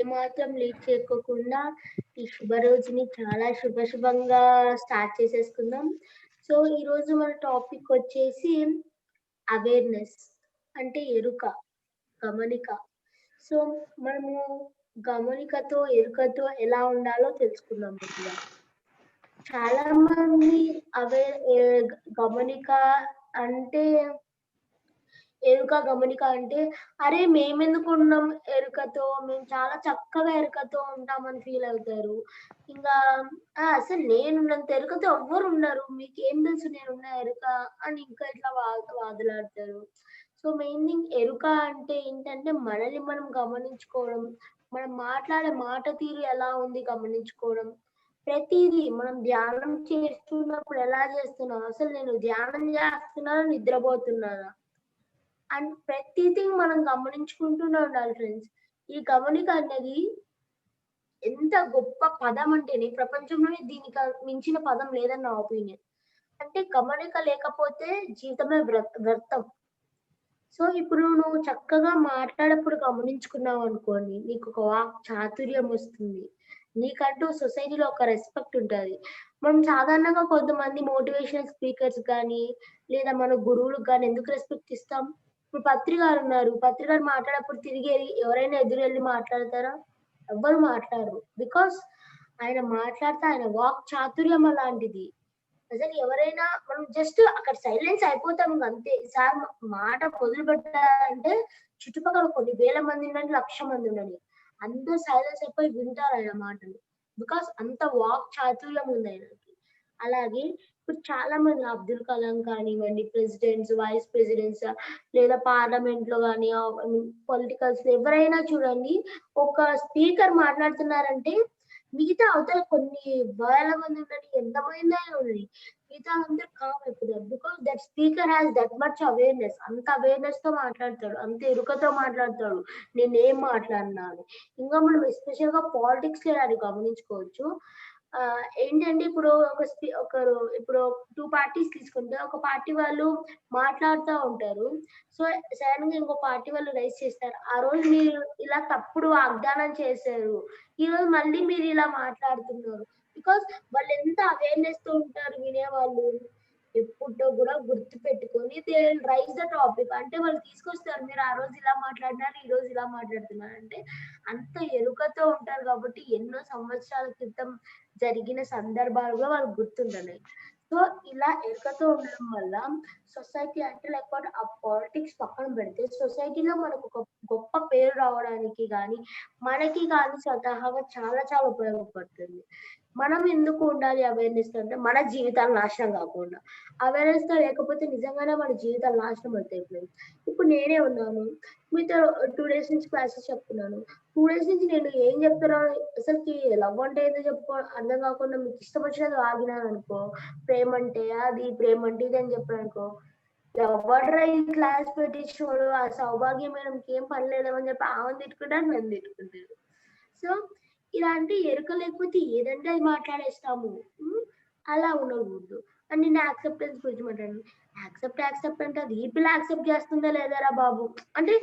ఏమాత్రం లేట్ చేయకోకుండా ఈ శుభ రోజుని చాలా శుభంగా స్టార్ట్ చేసేసుకుందాం. సో ఈరోజు మన టాపిక్ వచ్చేసి అవేర్నెస్ అంటే ఎరుక, గమనిక. సో మనము గమనికతో ఎరుకతో ఎలా ఉండాలో తెలుసుకుందాం ముందుగా. చాలా మంది గమనిక అంటే ఎరుక గమనిక అంటే అరే మేమెందుకు ఉన్నాం ఎరుకతో, మేము చాలా చక్కగా ఎరుకతో ఉంటామని ఫీల్ అవుతారు. ఇంకా అసలు నేనున్నంత ఎరుకతో ఎవ్వరు ఉన్నారు, మీకేం తెలుసు నేనున్న ఎరుక అని ఇంకా ఇట్లా వాదులాడతారు. సో మెయిన్ థింగ్ ఎరుక అంటే ఏంటంటే మనల్ని మనం గమనించుకోవడం, మనం మాట్లాడే మాట తీరు ఎలా ఉంది గమనించుకోవడం. ప్రతిదీ మనం ధ్యానం చేస్తున్నప్పుడు ఎలా చేస్తున్నాం, అసలు నేను ధ్యానం చేస్తున్నానా నిద్రపోతున్నానా అండ్ ప్రతిథింగ్ మనం గమనించుకుంటూనే ఉండాలి ఫ్రెండ్స్. ఈ గమనిక అనేది ఎంత గొప్ప పదం అంటేనే ప్రపంచంలోనే దీనికి మించిన పదం లేదని నా ఒపీనియన్. అంటే గమనిక లేకపోతే జీవితమే వ్యర్థం. సో ఇప్పుడు నువ్వు చక్కగా మాట్లాడప్పుడు గమనించుకున్నావు అనుకోండి, నీకు ఒక వాక్ చాతుర్యం వస్తుంది, నీకంటూ సొసైటీలో ఒక రెస్పెక్ట్ ఉంటుంది. మనం సాధారణంగా కొంతమంది మోటివేషనల్ స్పీకర్స్ కానీ లేదా మన గురువులకు కానీ ఎందుకు రెస్పెక్ట్ ఇస్తాం? ఇప్పుడు పత్రికారు ఉన్నారు, పత్రికారు మాట్లాడేప్పుడు తిరిగి ఎవరైనా ఎదురు వెళ్ళి మాట్లాడతారా? ఎవ్వరు మాట్లాడరు. బికాస్ ఆయన మాట్లాడితే ఆయన వాక్ చాతుర్యం అలాంటిది. అసలు ఎవరైనా మనం జస్ట్ అక్కడ సైలెన్స్ అయిపోతాం అంతే. సార్ మాట మొదలు పెట్టాలంటే చుట్టుపక్కల కొన్ని వేల మంది ఉండండి, 1,00,000 మంది ఉండండి, అందరూ సైలెన్స్ అయిపోయి వింటారు ఆయన మాటలు. బికాస్ అంత వాక్ చాతుర్యం ఉంది ఆయనకి. అలాగే ఇప్పుడు చాలా మంది అబ్దుల్ కలాం కానివ్వండి, ప్రెసిడెంట్స్, వైస్ ప్రెసిడెంట్స్ లేదా పార్లమెంట్ లో కానీ పొలిటికల్స్ ఎవరైనా చూడండి, ఒక స్పీకర్ మాట్లాడుతున్నారంటే మిగతా అవతల కొన్ని వేల మంది ఉండండి, ఎంతమంది అయినా ఉండండి, మిగతా అందరూ కామ్ అయిపోతారు. Because that speaker has that much awareness. అంత అవేర్నెస్ తో మాట్లాడతాడు, అంత ఎరుకతో మాట్లాడతాడు నేనేం మాట్లాడినాను. ఇంకా మనం ఎస్పెషల్ గా పాలిటిక్స్ లో అది గమనించుకోవచ్చు. ఏంటంటే ఇప్పుడు ఇప్పుడు 2 పార్టీస్ తీసుకుంటే ఒక పార్టీ వాళ్ళు మాట్లాడుతూ ఉంటారు. సో సడన్ గా ఇంకో పార్టీ వాళ్ళు రైజ్ చేస్తారు, ఆ రోజు మీరు ఇలా తప్పుడు వాగ్దానం చేశారు, ఈ రోజు మళ్ళీ మీరు ఇలా మాట్లాడుతున్నారు. బికాస్ వాళ్ళు ఎంత అవేర్నెస్ తో ఉంటారు వినేవాళ్ళు. ఎప్పుడో కూడా గుర్తు పెట్టుకొని దే రైజ్ ద టాపిక్. అంటే వాళ్ళు తీసుకొస్తారు, మీరు ఆ రోజు ఇలా మాట్లాడినారు, ఈ రోజు ఇలా మాట్లాడుతున్నారు అంటే అంత ఎరుకతో ఉంటారు కాబట్టి ఎన్నో సంవత్సరాల క్రితం జరిగిన సందర్భాలు కూడా వాళ్ళకి గుర్తుంటున్నాయి. సో ఇలా ఎరుకతో ఉండడం వల్ల సొసైటీ అంటే లేకపోతే ఆ పాలిటిక్స్ పక్కన పెడితే సొసైటీలో మనకు ఒక గొప్ప పేరు రావడానికి కానీ మనకి కానీ స్వతహాగా చాలా చాలా ఉపయోగపడుతుంది. మనం ఎందుకు ఉండాలి అవేర్నెస్ అంటే మన జీవితాలు నాశనం కాకుండా. అవేర్నెస్ తో లేకపోతే నిజంగానే మన జీవితాలు నాశనం అవుతాయి. ఇప్పుడు నేనే ఉన్నాను, మీతో 2 days నుంచి క్లాసెస్ చెప్తున్నాను. 2 days నుంచి నేను ఏం చెప్తున్నాను, అసలుకి లవ్ అంటే ఏదో అర్థం కాకుండా మీకు ఇష్టం వచ్చినది వాగినాను అనుకో, ప్రేమ అంటే అది, ప్రేమ అంటే ఇది అని చెప్పాను అనుకో, ఎవడ్రా ఈ క్లాస్ పెట్టించోడు, ఆ సౌభాగ్య మేడంకి ఏం పని లేదని చెప్పి ఆమెను తిట్టుకుంటారు, నన్ను తిట్టుకుంటారు. సో ఇలాంటి ఎరుక లేకపోతే ఏదంటే అది మాట్లాడేస్తాము. అలా ఉండకూడదు. అండ్ నేను యాక్సెప్టెన్స్ గురించి మాట్లాడాను. యాక్సెప్ట్ అంటే అది ఈ పిల్ల యాక్సెప్ట్ చేస్తుందా లేదారా బాబు. అంటే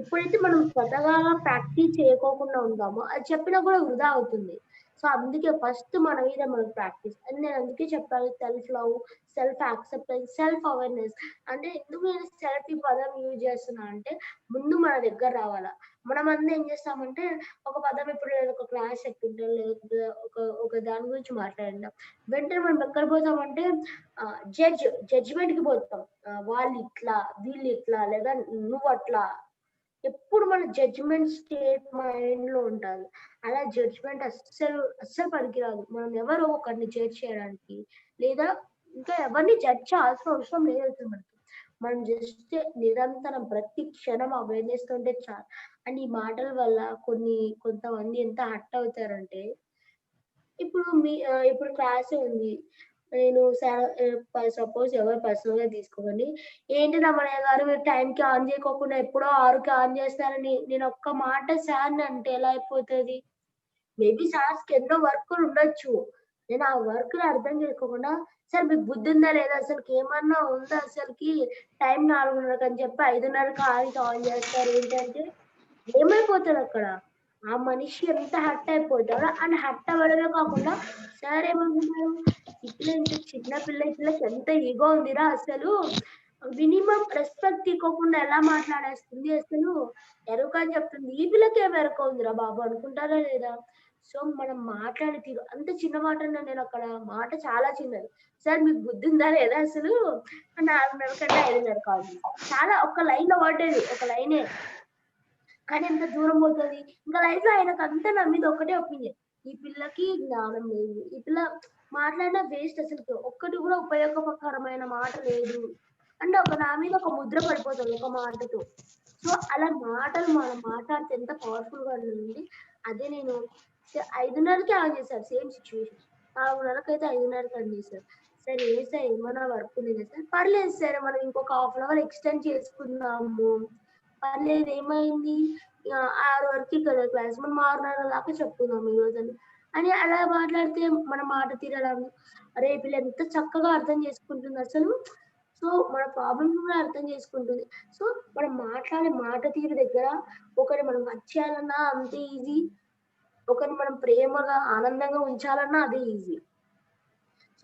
ఎప్పుడైతే మనం స్వతహాగా ప్రాక్టీస్ చేయకోకుండా ఉంటామో అది చెప్పినా కూడా వృధా అవుతుంది. సో అందుకే ఫస్ట్ మన మీద మనం ప్రాక్టీస్. అండ్ నేను అందుకే చెప్పాను self love, self acceptance, self awareness. అంటే ఎందుకు నేను సెల్ఫ్ ఈ పదం యూజ్ చేస్తున్నా అంటే ముందు మన దగ్గర రావాలా. మనం అందరం ఏం చేస్తామంటే ఒక పదం ఇప్పుడు ఒక క్లాస్ చెప్తుంటాం, లేకపోతే ఒక దాని గురించి మాట్లాడినాం, వెంటనే మనం ఎక్కడ పోతామంటే జడ్జిమెంట్ కి పోతాం. వాళ్ళు ఇట్లా, వీళ్ళు ఇట్లా, లేదా నువ్వు అట్లా. ఎప్పుడు మన జడ్జిమెంట్ స్టేట్ మైండ్ లో ఉండాలి. అలా జడ్జిమెంట్ అస్సలు పనికిరాదు. మనం ఎవరో ఒకరిని జడ్జ్ చేయడానికి లేదా ఇంకా ఎవరిని జడ్జ్ చేయాల్సిన అవసరం లేదు మనకి. మనం జస్ట్ నిరంతరం ప్రతి క్షణం అవేర్నెస్ ఉంటే చాలు. అండ్ ఈ మాటల వల్ల కొంతమంది ఎంత హర్ట్ అవుతారంటే ఇప్పుడు క్లాస్ ఉంది, నేను సపోజ్ ఎవరు పర్సనల్ గా తీసుకోకండి, ఏంటి రమణయ్య గారు మీరు టైంకి ఆన్ చేయకోకుండా ఎప్పుడో 6కి ఆన్ చేస్తారని నేను ఒక్క మాట సార్ని అంటే ఎలా అయిపోతుంది? మేబీ సార్స్కి ఎన్నో వర్క్లు ఉండొచ్చు, నేను ఆ వర్క్ అర్థం చేసుకోకుండా సార్ మీకు బుద్ధి ఉందా లేదా, అసలుకి ఏమన్నా ఉందా, అసలుకి టైం 4:30 అని చెప్పి 5:30కి ఆన్ చేస్తారు ఏంటంటే ఏమైపోతుంది అక్కడ? ఆ మనిషి ఎంత హర్ట్ అయిపోతాడో అండ్ హర్ట్ అవ్వడమే కాకుండా సార్ ఏమనుకుంటారు, ఈ పిల్ల ఇంత చిన్న పిల్ల, ఈ పిల్లకి ఎంత ఈగో ఉందిరా అసలు, మినిమం రెస్పెక్ట్ ఇవ్వకుండా ఎలా మాట్లాడేస్తుంది అసలు, ఎరుక అని చెప్తుంది, ఈ పిల్లకి ఏం ఎరుక ఉందిరా బాబు అనుకుంటారా లేదా? సో మనం మాట్లాడే తీరు అంత చిన్న మాట అన్నా, నేను అక్కడ మాట చాలా చిన్నది, సార్ మీకు బుద్ధి ఉందా లేదా అసలు, 4:30 కంటే 5:30 కాల్ చేశారు. చాలా ఒక లైన్ లో పడ్డది, ఒక లైనే, కానీ ఎంత దూరం పోతుంది. ఇంకా లైఫ్ లో ఆయనకు అంతా నా మీద ఒకటే ఒపీనియన్, ఈ పిల్లకి జ్ఞానం లేదు, ఈ పిల్ల మాట్లాడిన వేస్ట్, అసలు ఒక్కటి కూడా ఉపయోగకరమైన మాట లేదు అంటే ఒక నా మీద ఒక ముద్ర పడిపోతుంది ఒక మాటతో. సో అలా మాటలు మనం మాట్లాడితే ఎంత పవర్ఫుల్ గా ఉంటుంది. అదే నేను 5:30కి ఆన్ చేశారు, సేమ్ సిచ్యువేషన్. 4:30కి అయితే 5:30కి ఆన్ చేశారు. సార్ ఏ సార్ ఏమన్నా వర్క్ ఉంది సార్, పర్లేదు సార్ మనం ఇంకొక హాఫ్ అన్ అవర్ ఎక్స్టెండ్ చేసుకుందాము, పర్లేదు ఏమైంది, 6 వరకే కదా క్లాస్, మనం 6:30 దాకా చెప్పుకుందాం ఈ రోజు అని అలా మాట్లాడితే మన మాట తీరడం, అరే ఈ పిల్ల ఎంత చక్కగా అర్థం చేసుకుంటుంది అసలు, సో మన ప్రాబ్లమ్ కూడా అర్థం చేసుకుంటుంది. సో మనం మాట్లాడే మాట తీరు దగ్గర ఒకరిని మనం నచ్చేయాలన్నా అంతే ఈజీ, ఒకరిని మనం ప్రేమగా ఆనందంగా ఉంచాలన్నా అదే ఈజీ.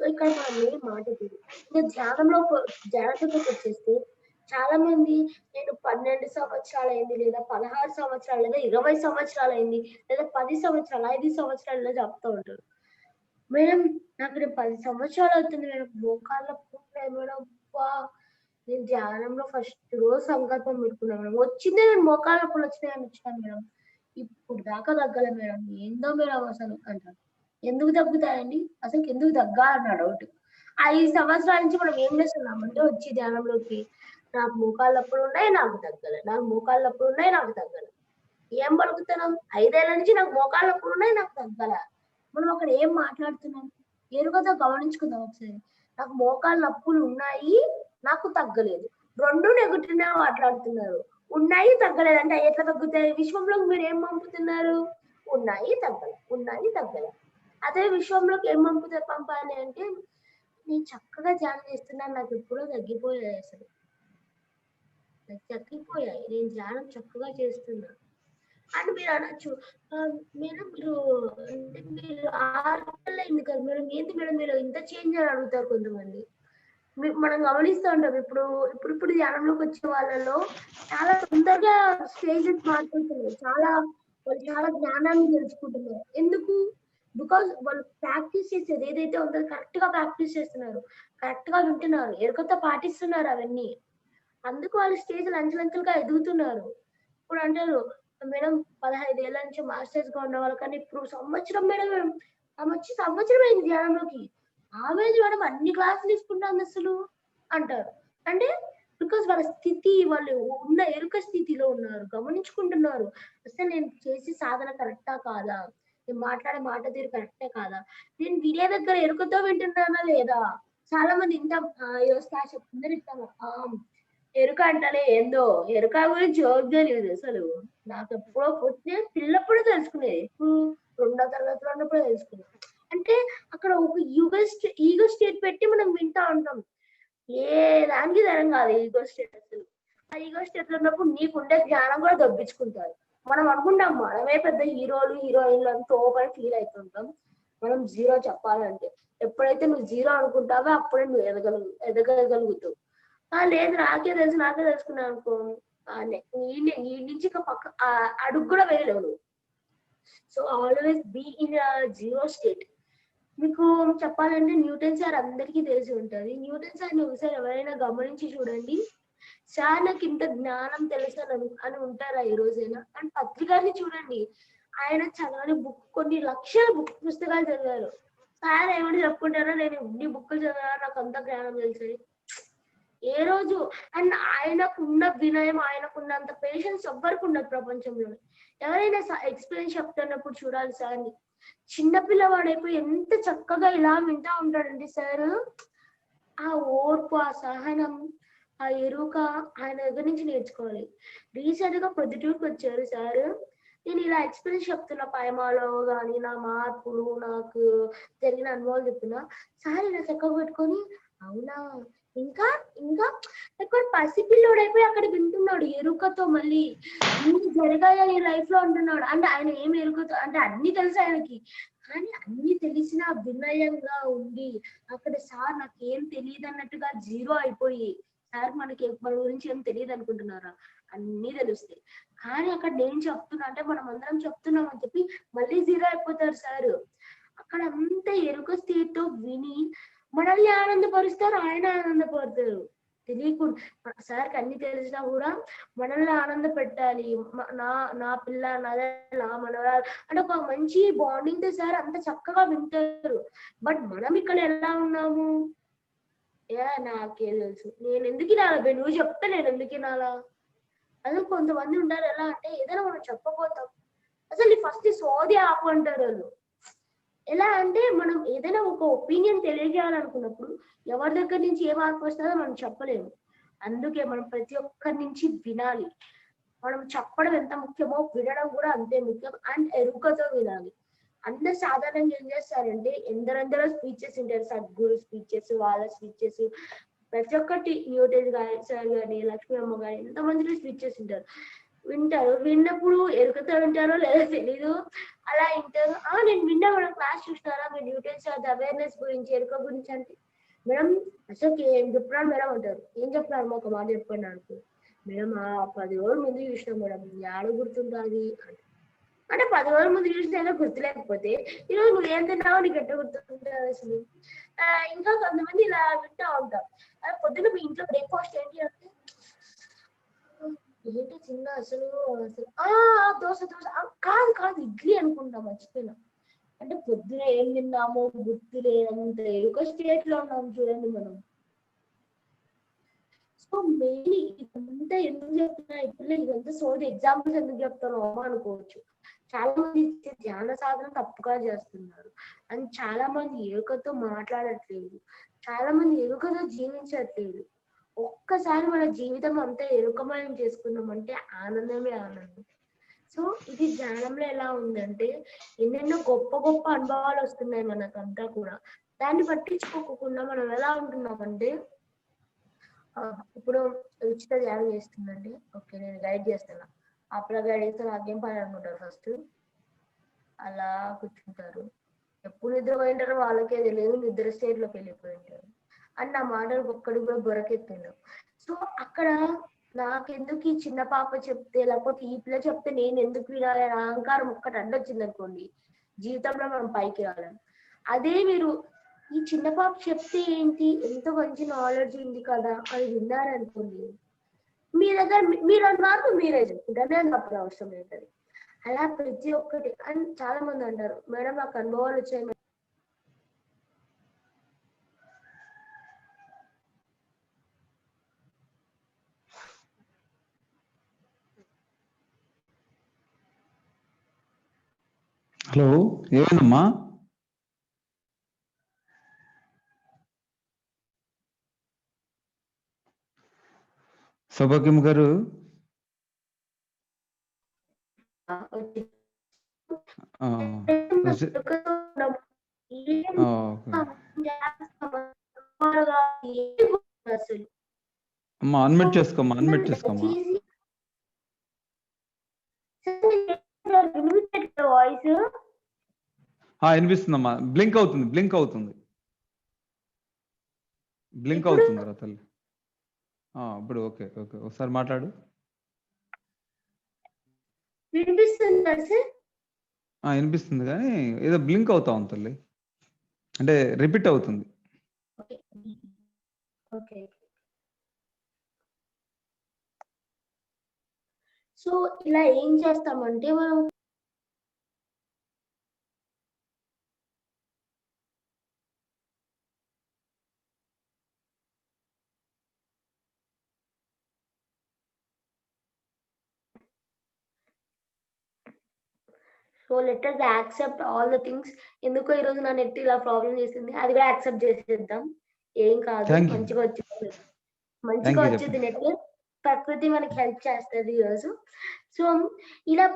సో ఇక్కడ మనం మెయిన్ మాట తీరు. ఇంకా ధ్యానం దగ్గరకు వచ్చేస్తే చాలా మంది, నేను 12 సంవత్సరాలైంది, లేదా 16 సంవత్సరాలు, లేదా 20 సంవత్సరాలైంది, లేదా 10 సంవత్సరాలు, 5 సంవత్సరాలు ఇలా చెప్తా ఉంటారు. మేడం నాకు నేను 10 సంవత్సరాలు అవుతుంది మేడం, మోకాళ్ళ నొప్పులున్నాయి మేడం, అబ్బా నేను ధ్యానంలో ఫస్ట్ రోజు సంకల్పం పెట్టుకున్నా మేడం, వచ్చిందే నేను మోకాళ్ళ నొప్పులు వచ్చినాయని వచ్చాను మేడం, ఇప్పుడు దాకా తగ్గలే మేడం, ఏందో మేడం అసలు అంటారు. ఎందుకు తగ్గుతాయండి, అసలు ఎందుకు తగ్గాలన్న డౌట్. 5 సంవత్సరాల నుంచి మనం ఏం చేస్తున్నామంటే వచ్చి ధ్యానంలోకి, నాకు మోకాళ్ళ నొప్పులు ఉన్నాయి నాకు తగ్గలే, నాకు మోకాళ్ళ నొప్పులు ఉన్నాయి నాకు తగ్గలే, ఏం పలుకుతున్నాం, 5 ఏళ్ల నుంచి నాకు మోకాళ్ళ నొప్పులు ఉన్నాయి నాకు తగ్గలే, మనం అక్కడ ఏం మాట్లాడుతున్నాం, ఎరుకతో గమనించుకుందాం ఒకసారి. నాకు మోకాళ్ళ నొప్పులు ఉన్నాయి నాకు తగ్గలేదు, రెండు నెగటివ్నే మాట్లాడుతున్నారు. ఉన్నాయి తగ్గలేదు అంటే అవి ఎట్లా తగ్గుతాయి, విశ్వంలోకి మీరు ఏం పంపుతున్నారు, ఉన్నాయి తగ్గలే, ఉన్నాయి తగ్గలే. అదే విశ్వంలోకి ఏం పంపాలి అంటే, నేను చక్కగా ధ్యానం చేస్తున్నాను నాకు ఎప్పుడో తగ్గిపోయాయి అసలు, నాకు తగ్గిపోయాయి, నేను ధ్యానం చక్కగా చేస్తున్నా అని మీరు అనొచ్చు. మేడం మీరు అంటే మీరు 6 నెలలయింది కదా మేడం, ఏంటి మేడం మీరు ఇంత చేంజ్ అని అడుగుతారు కొంతమంది. మనం గమనిస్తూ ఉంటాం ఇప్పుడు ధ్యానంలోకి వచ్చే వాళ్ళలో చాలా తొందరగా స్టేజెస్ మారిపోతున్నాయి. వాళ్ళు చాలా జ్ఞానాన్ని తెలుసుకుంటున్నారు. ఎందుకు? బికాజ్ వాళ్ళు ప్రాక్టీస్ చేసేది ఏదైతే ఉందో కరెక్ట్ గా ప్రాక్టీస్ చేస్తున్నారు. కరెక్ట్ గా వింటున్నారు. ఎరుకతో పాటిస్తున్నారు అవన్నీ. అందుకు వాళ్ళు స్టేజ్‌లు అంచెలంచెలుగా ఎదుగుతున్నారు. ఇప్పుడు అంటారు, మేడం 15 ఏళ్ల నుంచి మాస్టర్స్‌గా ఉన్న వాళ్ళకన్నా ఇప్పుడు సంవత్సరం మేడం, ఆమె వచ్చి సంవత్సరం అయింది ధ్యానంలోకి. ఆమేంది మేడం అన్ని క్లాసులు తీసుకుంటాందసలు అంటారు. అంటే బికాజ్ వాళ్ళ స్థితి, వాళ్ళు ఉన్న ఎరుక స్థితిలో ఉన్నారు. గమనించుకుంటున్నారు. అసలు నేను చేసే సాధన కరెక్టా కాదా? నేను మాట్లాడే మాట తీరు కరెక్టే కాదా? నేను వినే దగ్గర ఎరుకతో వింటున్నానా లేదా? చాలా మంది ఇంటాం, ఈరోజు క్లాస్ చెప్తుందని ఇస్తాము. ఎరుక అంటేనే ఏందో, ఎరుక గురించి ఎవరికి తెలీదు అసలు. నాకెప్పుడో నేను పిల్లప్పుడే తెలుసుకునేది. ఇప్పుడు 2వ తరగతిలో ఉన్నప్పుడే తెలుసుకున్నా. అంటే అక్కడ ఒక ఈగో స్టేట్ పెట్టి మనం వింటా ఉంటాం. ఏ దానికి తరం కాదు ఈగో స్టేట్ అసలు. ఆ ఈగో స్టేట్ లో ఉన్నప్పుడు నీకుండే జ్ఞానం కూడా దొబ్బించుకుంటారు. మనం అనుకుంటాం మనమే పెద్ద హీరోలు, హీరోయిన్లు అని తోపని ఫీల్ అవుతుంటాం. మనం జీరో చెప్పాలంటే. ఎప్పుడైతే నువ్వు జీరో అనుకుంటావో అప్పుడే నువ్వు ఎదగగలుగుతావు. లేదు నాకే తెలుసుకున్నాను అనుకో, ఈ నుంచి ఇక అడుగు కూడా వేయలేవు నువ్వు. So always be in zero state. మీకు చెప్పాలంటే న్యూటన్ సార్ అందరికీ తెలిసి ఉంటది. న్యూటన్ సార్‌ని ఒకసారి ఎవరైనా గమనించి చూడండి. సార్ నాకింత జ్ఞానం తెలుసని ఉంటారా ఈ రోజైనా? అండ్ పత్రికని చూడండి. ఆయన చదవని బుక్ కొన్ని లక్షల పుస్తకాలు చదివారు. సార్ ఏమని చెప్పుకుంటారో, నేను ఇన్ని బుక్కులు చదివాను నాకంత జ్ఞానం తెలుసని. ఏ రోజు అండ్ ఆయనకున్న వినయం, ఆయనకున్నంత పేషెన్స్ ఎవ్వరికి ఉండదు ప్రపంచంలో. ఎవరైనా ఎక్స్‌పీరియన్స్ చెప్తున్నప్పుడు చూడాలి సార్‌ని. చిన్న పిల్లవాడైపోయి ఎంత చక్కగా ఇలా వింటా ఉంటాడండి సారు. ఆ ఓర్పు, ఆ సహనం, ఆ ఎరుక ఆయన దగ్గర నుంచి నేర్చుకోవాలి. రీసెంట్‌గా ప్రొద్దుటూరుకి వచ్చారు సారు. నేను ఇలా ఎక్స్‌పీరియన్స్ చెప్తున్నా పైమాలో గాని, నా మార్పులు, నాకు జరిగిన అనుభవాలు చెప్తున్నా. సార్ ఇలా చక్కగా పెట్టుకొని, అవునా! ఇంకా ఇంకా ఎక్కువ పసిపిల్లోడైపోయి అక్కడ వింటున్నాడు ఎరుకతో, మళ్ళీ ఇన్ని జరగాలని లైఫ్ లో అంటున్నాడు. అంటే ఆయన ఏం ఎరుకతో అంటే అన్ని తెలుసు ఆయనకి, కానీ అన్ని తెలిసిన వినయంగా ఉండి అక్కడ సార్ నాకేం తెలియదు అన్నట్టుగా జీరో అయిపోయి, సార్ మనకి మన గురించి ఏం తెలియదు అనుకుంటున్నారా, అన్ని తెలుస్తాయి. కానీ అక్కడ నేను చెప్తున్నా అంటే మనం అందరం చెప్తున్నాం అని చెప్పి మళ్ళీ జీరో అయిపోతారు సార్. అక్కడ అంత ఎరుక స్థితితో విని మనల్ని ఆనందపరుస్తారు, ఆయన ఆనందపడతారు. తెలియకుండా సార్కి అన్ని తెలిసినా కూడా మనల్ని ఆనంద పెట్టాలి. నా నా పిల్ల నాదే నా మనవరాలు అంటే ఒక మంచి బాండింగ్ తో సార్ అంత చక్కగా వింటారు. బట్ మనం ఇక్కడ ఎలా ఉన్నాము, నాకే తెలుసు, నేను ఎందుకు వినాలి, నువ్వు చెప్తే నేను ఎందుకు వినాలా. అదే కొంతమంది ఉంటారు ఎలా అంటే ఏదైనా మనం చెప్పబోతాం, అసలు ఫస్ట్ సోది ఆపు అంటారు వాళ్ళు. ఎలా అంటే మనం ఏదైనా ఒక ఒపీనియన్ తెలియజేయాలనుకున్నప్పుడు ఎవరి దగ్గర నుంచి ఏ మార్పు వస్తుందో మనం చెప్పలేము. అందుకే మనం ప్రతి ఒక్కరి నుంచి వినాలి. మనం చెప్పడం ఎంత ముఖ్యమో వినడం కూడా అంతే ముఖ్యం. అండ్ ఎరుకతో వినాలి. అందరు సాధారణంగా ఏం చేస్తారంటే ఎందరెందరో స్పీచెస్ ఉంటారు, సద్గురు స్పీచెస్, వాళ్ళ స్పీచెస్, ప్రతి ఒక్కటి న్యూటన్ గారి సార్ గాని లక్ష్మీ అమ్మ గాని ఎంతమంది స్పీచెస్ ఉంటారు. వింటారు, విన్నప్పుడు ఎరుకతో వింటారో లేదో తెలీదు, అలా వింటారు. నేను విన్నా మేడం, క్లాస్ చూసినారా మీరు న్యూటన్ సార్ అవేర్నెస్ గురించి, ఎరుక గురించి అంటే మేడం అసలు ఏం చెప్తున్నాను మేడం అంటారు. ఏం చెప్తున్నారు ఒక మాట చెప్పండి అనుకో, మేడం 10 రోజుల ముందు చూసినాం మేడం, ఏడ గుర్తుంటుంది అంటే 10 రోజుల ముందు చూసిన ఏదో గుర్తులేకపోతే ఈరోజు నువ్వు ఏం తిన్నావో నీకు ఎట్లా గుర్తుంటుంది అసలు. ఇంకా కొంతమంది ఇలా వింటా ఉంటాం, పొద్దున్న మీ ఇంట్లో బ్రేక్ఫాస్ట్ ఏంటి అంటే ఏంటి చిన్న అసలు దోశ దోశ కాదు కాదు ఇడ్లీ అనుకుంటా, మర్చిపోయినా. అంటే పొద్దున ఏం తిన్నామో గుర్తు లేదంత ఎరుక స్టేట్ లో ఉన్నాం చూడండి మనం. సో మెయిన్ ఇదంతా ఎందుకు చెప్తున్నా, ఇప్పుడు ఇదంతా సోది ఎగ్జాంపుల్స్ ఎందుకు చెప్తాను అనుకోవచ్చు. చాలా మంది ధ్యాన సాధన తప్పుగా చేస్తున్నారు, అండ్ చాలా మంది ఎరుకతో మాట్లాడట్లేదు, చాలా మంది ఎరుకతో జీవించట్లేదు. ఒక్కసారి మన జీవితం అంతా ఎరుకమయం చేసుకున్నామంటే ఆనందమే ఆనందం. సో ఇది ధ్యానంలో ఎలా ఉందంటే ఎన్నెన్నో గొప్ప గొప్ప అనుభవాలు వస్తున్నాయి మనకంతా కూడా. దాన్ని పట్టించుకోకుండా మనం ఎలా ఉంటున్నామంటే ఇప్పుడు ఉచిత ధ్యానం చేస్తుందండి, ఓకే నేను గైడ్ చేస్తున్నా, అప్పుడు గైడ్ చేస్తే నాకేం పని అనుకుంటారు. ఫస్ట్ అలా కూర్చుంటారు, ఎప్పుడు నిద్ర పోయింటారో వాళ్ళకే తెలియదు, నిద్ర స్టేట్ లోకి వెళ్ళిపోయి ఉంటారు. అని నా మాటలు ఒక్కడి కూడా బొరకెత్తున్నాం. సో అక్కడ నాకెందుకు ఈ చిన్న పాప చెప్తే లేకపోతే ఈ పిల్ల చెప్తే నేను ఎందుకు వినాలి అహంకారం ఒక్కటి అడ్డొచ్చింది అనుకోండి, జీవితంలో మనం పైకి రాలేం. అదే మీరు ఈ చిన్న పాప చెప్తే ఏంటి, ఎంతో మంచి నాలెడ్జ్ ఉంది కదా అని విన్నారనుకోండి, మీ దగ్గర మీరు అన్నమాట మీరే చెప్పుకుంటారు, నేను అప్పుడు అవసరం లేదు. అలా ప్రతి ఒక్కటి. అండ్ చాలా మంది అంటారు మేడం నాకు అనుభవాలు వచ్చాయి. హలో ఏమమ్మా, సౌభాగ్యం గారు అమ్మా అన్మ్యూట్ చేసుకోమ్మా, అన్మ్యూట్ చేసుకోమ్మా. వినిపిస్తుందమ్మా, బ్లింక్ అవుతుంది బ్లింక్ అవుతుంది బ్లింక్ అవుతుంది రా తల్లి. ఇప్పుడు ఓకే ఓకే, ఒకసారి మాట్లాడు. వినిపిస్తుంది కానీ ఏదో బ్లింక్ అవుతా ఉంది తల్లి, అంటే రిపీట్ అవుతుంది. సో ఇలా ఏం చేస్తామంటే మనం so let us accept all the things. ఎందుకో ఈరోజు నా నెట్ ఇలా ప్రాబ్లం చేసింది, అది కూడా యాక్సెప్ట్ చేసేద్దాం, ఏం కాదు, మంచిగా వచ్చింది, మంచిగా వచ్చింది నెట్. ప్రకృతి మనకి హెల్ప్ చేస్తుంది ఈరోజు. సో ఇలా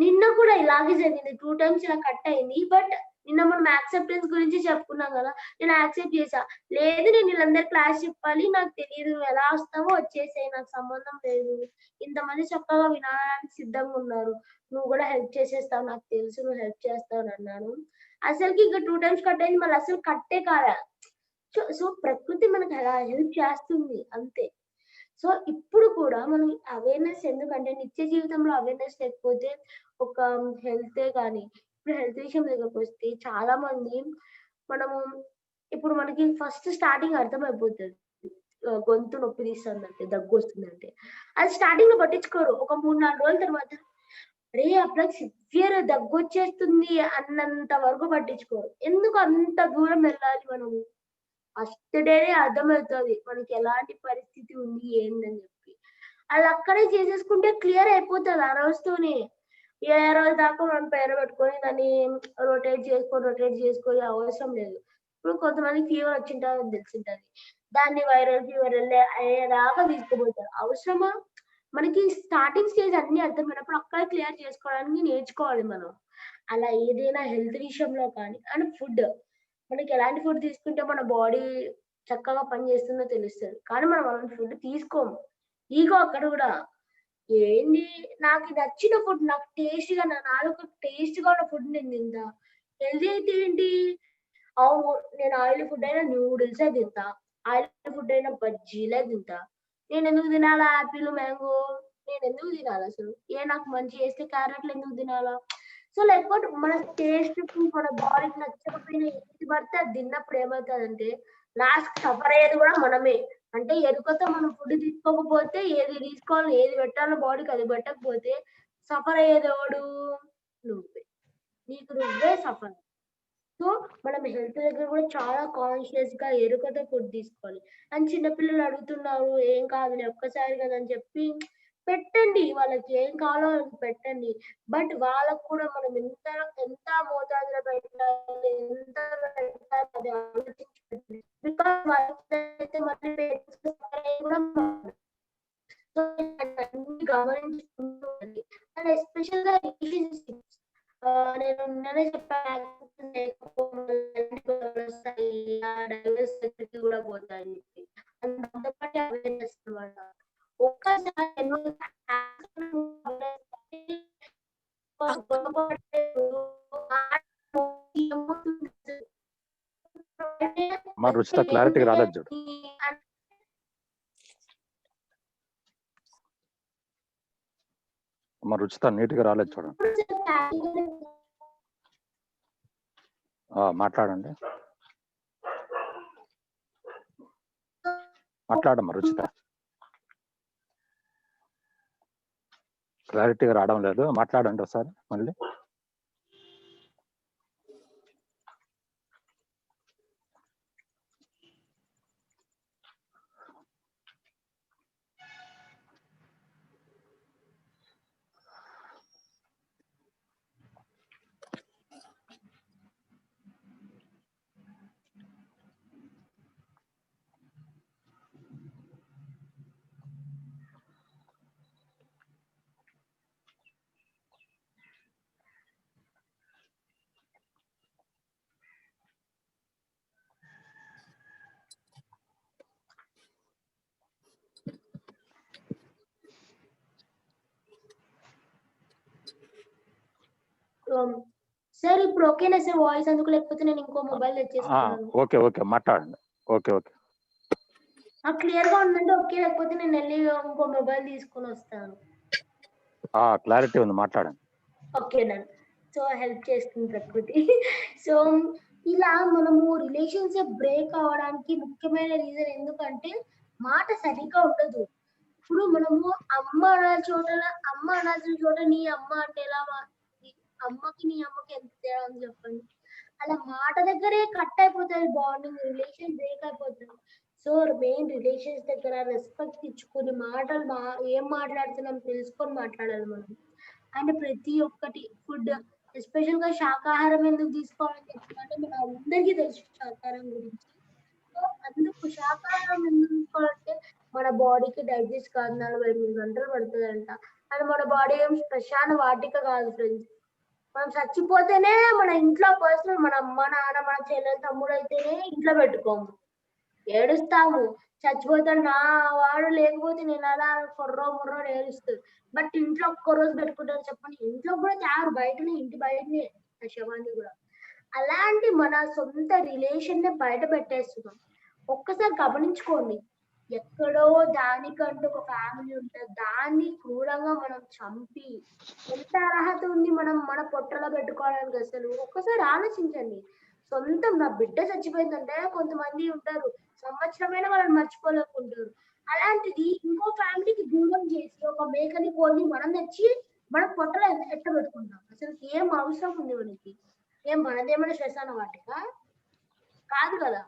నిన్న కూడా ఇలాగే జరిగింది, 2 times ఇలా కట్ అయింది. బట్ నిన్న మనం యాక్సెప్టెన్స్ గురించి చెప్పుకున్నాం కదా, నేను యాక్సెప్ట్ చేశా. లేదు నేను వీళ్ళందరి క్లాస్ చెప్పాలి, నాకు తెలీదు, నువ్వు ఎలా వస్తావో వచ్చేసేయి, నాకు సంబంధం లేదు. ఇంతమంది చక్కగా వినడానికి సిద్ధంగా ఉన్నారు. నువ్వు కూడా హెల్ప్ చేసేస్తావు, నాకు తెలుసు నువ్వు హెల్ప్ చేస్తావు అని అన్నాను. అసలుకి ఇంకా 2 టైమ్స్ కట్ అయింది, మళ్ళీ అసలు కట్టే కాలే. సో ప్రకృతి మనకు అలా హెల్ప్ చేస్తుంది అంతే. సో ఇప్పుడు కూడా మనం అవేర్‌నెస్, ఎందుకంటే నిత్య జీవితంలో అవేర్‌నెస్ లేకపోతే ఒక హెల్తే గాని, ఇప్పుడు హెల్త్ విషయం దగ్గరకొస్తే చాలా మంది మనము ఇప్పుడు మనకి ఫస్ట్ స్టార్టింగ్ అర్థమైపోతది. గొంతు నొప్పి తీస్తుందంటే, దగ్గొస్తుందంటే. అది స్టార్టింగ్‌లో పట్టించుకోరు. ఒక 3, 4 రోజుల తర్వాత అరే! అబ్బాయికి సివియర్ దగ్గొచ్చేస్తుంది అన్నంత వరకు పట్టించుకోరు. ఎందుకు అంత దూరం వెళ్ళాలి మనము? ఫస్ట్ డేనే అర్థమవుతది మనకి ఎలాంటి పరిస్థితి ఉంది ఏందని చెప్పి. అది అక్కడే చేసేసుకుంటే క్లియర్ అయిపోతది ఆ రోజుతోనే. ఏ రోజు దాకా మనం పేరు పెట్టుకొని దాన్ని రొటేట్ చేసుకొని అవసరం లేదు. ఇప్పుడు కొంతమందికి ఫీవర్ వచ్చింటది తెలిసుంటది. దాన్ని వైరల్ ఫీవర్ అయ్యేదాకా తీసుకుపోతారు. అవసరమా? మనకి స్టార్టింగ్ స్టేజ్ అన్నీ అర్థమైనప్పుడు అక్కడే క్లియర్ చేసుకోవడానికి నేర్చుకోవాలి మనం. అలా ఏదైనా హెల్త్ విషయంలో కానీ అండ్ ఫుడ్. మనకి ఎలాంటి ఫుడ్ తీసుకుంటే మన బాడీ చక్కగా పనిచేస్తుందో తెలుస్తది. కానీ మనం అలాంటి ఫుడ్ తీసుకోము. ఈగో అక్కడ గూడా. ఏంది నాకు నచ్చిన ఫుడ్, నాకు టేస్ట్‌గా నా నాలుకకి టేస్ట్‌గా ఉన్న ఫుడ్ నేను తింటా. హెల్తీ అయితే ఏంటి? అవును. నేను ఆయిలీ ఫుడ్ అయినా నూడిల్సే తింటా. ఆయిలీ ఫుడ్ అయినా బజ్జీలే తింటా. నేనెందుకు తినాలా ఆపిల్, మ్యాంగో? నేనెందుకు తినాలసలు? నాకు మంచి చేస్తే క్యారెట్లు ఎందుకు తినాలా? సో, లేకపోతే మన టేస్ట్‌కి, మన బాడీకి నచ్చకపోయినా ఏది పడితే అది తిన్నప్పుడు ఏమైతదంటే, లాస్ట్‌కి సఫర్ అయ్యేది కూడా మనమే. అంటే ఎరుకతో మనం ఫుడ్ తీసుకోకపోతే ఏది తీసుకోవాలో, ఏది పెట్టాలో బాడీకి అది పెట్టకపోతే సఫర్ అయ్యేదెవడు? నువ్వే. నీకు నువ్వే సఫర్. సో, మనం హెల్త్ దగ్గర కూడా చాలా కాన్షియస్‌గా ఎరుకతో ఫుడ్ తీసుకోవాలి. అండ్ చిన్న పిల్లలు అడుగుతున్నారు, "ఏం కాదులే ఒక్కసారి కదా!" అని చెప్పి పెట్టండి. వాళ్ళకి ఏం కావాలో వాళ్ళకి పెట్టండి. బట్ వాళ్ళకి కూడా మనం ఎంత ఎంత మోతాదులో పెట్టాలి, ఎంత పెట్టాలి అది ఆలోచించి పెట్టండి. బికాజ్ వాళ్ళకైతే మళ్ళీ పేరెంట్స్ కూడా సో, ఇలాంటివన్నీ గమనించుకుంటూ ఉండాలి. అండ్ ఎస్పెషల్‌గా రిలేషన్‌షిప్స్. నేను నిన్ననే చెప్పాను లేకపోవడం వల్ల ఎలాంటి గొడవలొస్తాయి, డైవర్స్ దగ్గరికి కూడా పోతాయని చెప్పి. అండ్ దాంతో పాటు అవేర్‌నెస్ అన్నమాట. ఒక్కసారి గొడవ పడేటప్పుడు మా రుచిత క్లారిటీగా రాలేదు చూడు. మా రుచిత నీట్గా రాలేదు చూడండి. మాట్లాడండి, మాట్లాడమ్మా రుచిత. క్లారిటీగా రావడం లేదు, మాట్లాడండి ఒకసారి మళ్ళీ. సార్ ఇప్పుడు ఓకేనా సార్ వాయిస్? అందుకు లేకపోతే నేను ఇంకో మొబైల్ తెచ్చేసుకున్నాను. ఓకే ఓకే మాట్లాడండి. ఓకే ఓకే క్లియర్ గా ఉందంటే ఓకే, లేకపోతే నేను వెళ్ళి ఇంకో మొబైల్ తీసుకొని వస్తాను. క్లారిటీ ఉంది, మాట్లాడండి. ఓకేనండి. సో హెల్ప్ చేస్తుంది ప్రకృతి. సో ఇలా మనము రిలేషన్షిప్ బ్రేక్ అవ్వడానికి ముఖ్యమైన రీజన్ ఎందుకంటే మాట సరిగ్గా ఉండదు. ఇప్పుడు మనము అమ్మ అనాల్సిన చోట నీ అమ్మ అంటే ఎలా అమ్మకి నీ అమ్మకి ఎంత తేడా ఉంది చెప్పండి. అలా మాట దగ్గరే కట్ అయిపోతది బాండింగ్, రిలేషన్ బ్రేక్ అయిపోతది. సో మెయిన్ రిలేషన్స్ దగ్గర రెస్పెక్ట్ ఇచ్చుకొని మాటలు ఏం మాట్లాడుతున్నాం తెలుసుకొని మాట్లాడాలి మనం. అండ్ ప్రతి ఒక్కటి ఫుడ్ ఎస్పెషల్‌గా శాకాహారం ఎందుకు తీసుకోవాలని చెప్తానంటే మన అందరికీ తెలుసు శాకాహారం గురించి. సో అందుకు శాకాహారం ఎందుకు తీసుకోవాలంటే మన బాడీకి డైజెస్ట్ కాదు 48 గంటలు పడతదంట. అండ్ మన బాడీ ఏం శ్మశాన వాటిక కాదు ఫ్రెండ్స్. మనం చచ్చిపోతేనే మన ఇంట్లో పర్సనల్ మన అమ్మ నాన్న మన చెల్లెలు తమ్ముడు అయితేనే ఇంట్లో పెట్టుకోము, ఏడుస్తాము. చచ్చిపోతాడు నా వాడు లేకపోతే నేను అలా కొర్రో ముర్రో ఏడుస్తుంది. బట్ ఇంట్లో ఒక్క రోజు పెట్టుకుంటారు చెప్పండి, ఇంట్లో కూడా తారు, బయటనే ఇంటి బయటనే ఆ శవాన్ని కూడా. అలాంటి మన సొంత రిలేషన్ ని బయట పెట్టేస్తున్నాం. ఒక్కసారి గమనించుకోండి, ఎక్కడో దానికంటూ ఒక ఫ్యామిలీ ఉంటుంది, దాన్ని క్రూరంగా మనం చంపి ఎంత అర్హత ఉంది మనం మన పొట్టలో పెట్టుకోవడానికి? అసలు ఒక్కసారి ఆలోచించండి. సొంతం నా బిడ్డ చచ్చిపోయిందంటే కొంతమంది ఉంటారు సంవత్సరమైనా వాళ్ళని మర్చిపోలేకుంటారు. అలాంటిది ఇంకో ఫ్యామిలీకి దూరం చేసి ఒక మేకని కోడిని మనం తెచ్చి మన పొట్టలో ఎట్ట పెట్టుకుంటాం? అసలు ఏం అవసరం ఉంది మనకి? ఏం మనదేమైనా శ్మశాన వాటిక కాదు కదా.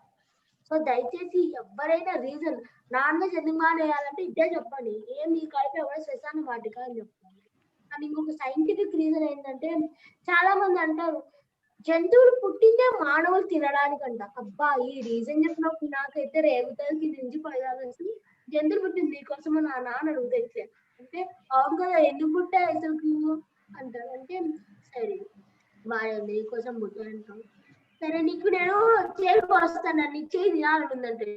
సో దయచేసి ఎవరైనా రీజన్ నాన్ వెజ్ ఎందుకు మానేయాలంటే ఇదే చెప్పండి, ఏం ఈ కలిపి ఎవరైనా శ్మశాన వాటిక అని చెప్పాలి. అండ్ ఇంకొక సైంటిఫిక్ రీజన్ ఏంటంటే, చాలా మంది అంటారు జంతువులు పుట్టిందే మానవులు తినడానికంట. అబ్బా ఈ రీజన్ చెప్పినప్పుడు నాకైతే రేగుతుంది నుంచి పడాల్సి. జంతువులు పుట్టింది నీకోసం నా నాన్న అడుగుతాయి అంటే అవును కదా, ఎందుకు పుట్టాయి అసలు అంటారు. అంటే సరే బాగా నీకోసం పుట్టాలంటాం, సరే నీకు నేను చేరు వస్తాను, నీ చేయి తినాలనుందంటే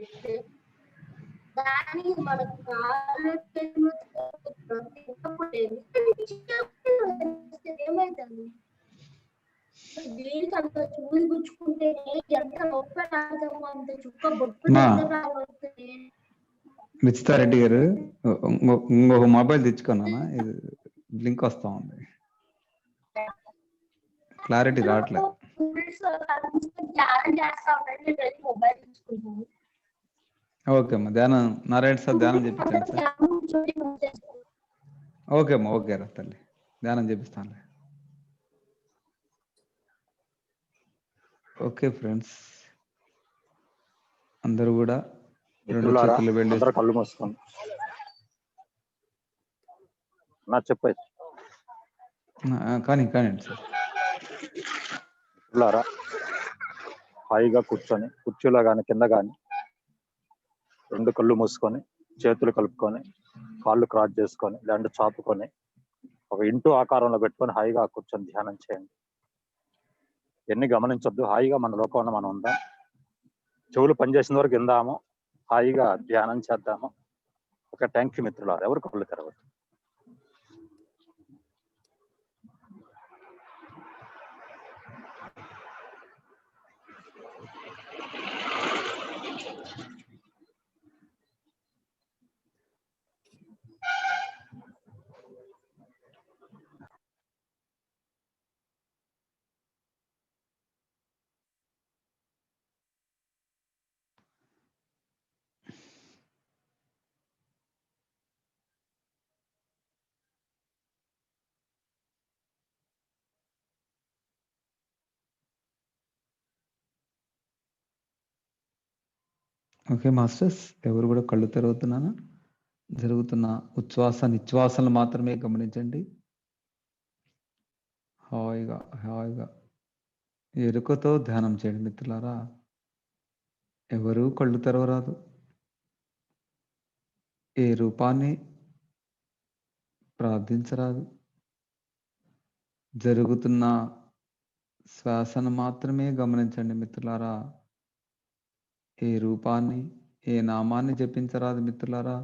దానికి మనకు ఏమైతుంది? దేనికి అంత చూసి గుచ్చుకుంటే ఎంత నొప్పి అంత చుక్క బొట్టు రుచితారెడ్డి గారు ఇంకొక మొబైల్ తెచ్చుకున్నానా, ఇది బ్లింక్ వస్తా ఉంది, క్లారిటీ రావట్లేదు. మొబైల్ తీసుకుంటాను. ఓకే అమ్మా, ధ్యానం నారాయణ సార్ ధ్యానం చెప్పించండి సార్. ఓకే అమ్మా, ఓకే రా తల్లి, ధ్యానం చేపిస్తానులే. ఓకే ఫ్రెండ్స్, అందరూ కూడా రెండు చేతులు వెళ్ళి అందరూ కళ్ళు మూసుకోండి. నా చెప్పేది కానీ కానివ్వండి సార్. మిత్రులారా, హాయిగా కూర్చొని కుర్చీలో కానీ కింద కానీ రెండు కళ్ళు మూసుకొని చేతులు కలుపుకొని కాళ్ళు క్రాస్ చేసుకొని లేదంటే చాపుకొని ఒక ఇంటూ ఆకారంలో పెట్టుకొని హాయిగా కూర్చొని ధ్యానం చేయండి. ఎన్ని గమనించొద్దు, హాయిగా మన లోకంలో మనం ఉందాం. చెవులు పనిచేసిన వరకు విందాము, హాయిగా ధ్యానం చేద్దాము. ఒక థ్యాంక్ యూ మిత్రులారా, ఎవరు కళ్ళు తెరవద్దు. ఓకే మాస్టర్స్, ఎవరు కూడా కళ్ళు తెరవుతున్నానా? జరుగుతున్న ఉచ్ఛ్వాస నిశ్వాసాలను మాత్రమే గమనించండి. హాయిగా హాయిగా ఎరుకతో ధ్యానం చేయండి మిత్రులారా. ఎవరూ కళ్ళు తెరవరాదు. ఏ రూపాన్ని ప్రార్థించరాదు. జరుగుతున్న శ్వాసను మాత్రమే గమనించండి మిత్రులారా. ఏ రూపాన్ని, ఏ నామాన్ని జపించరాదు మిత్రులారా.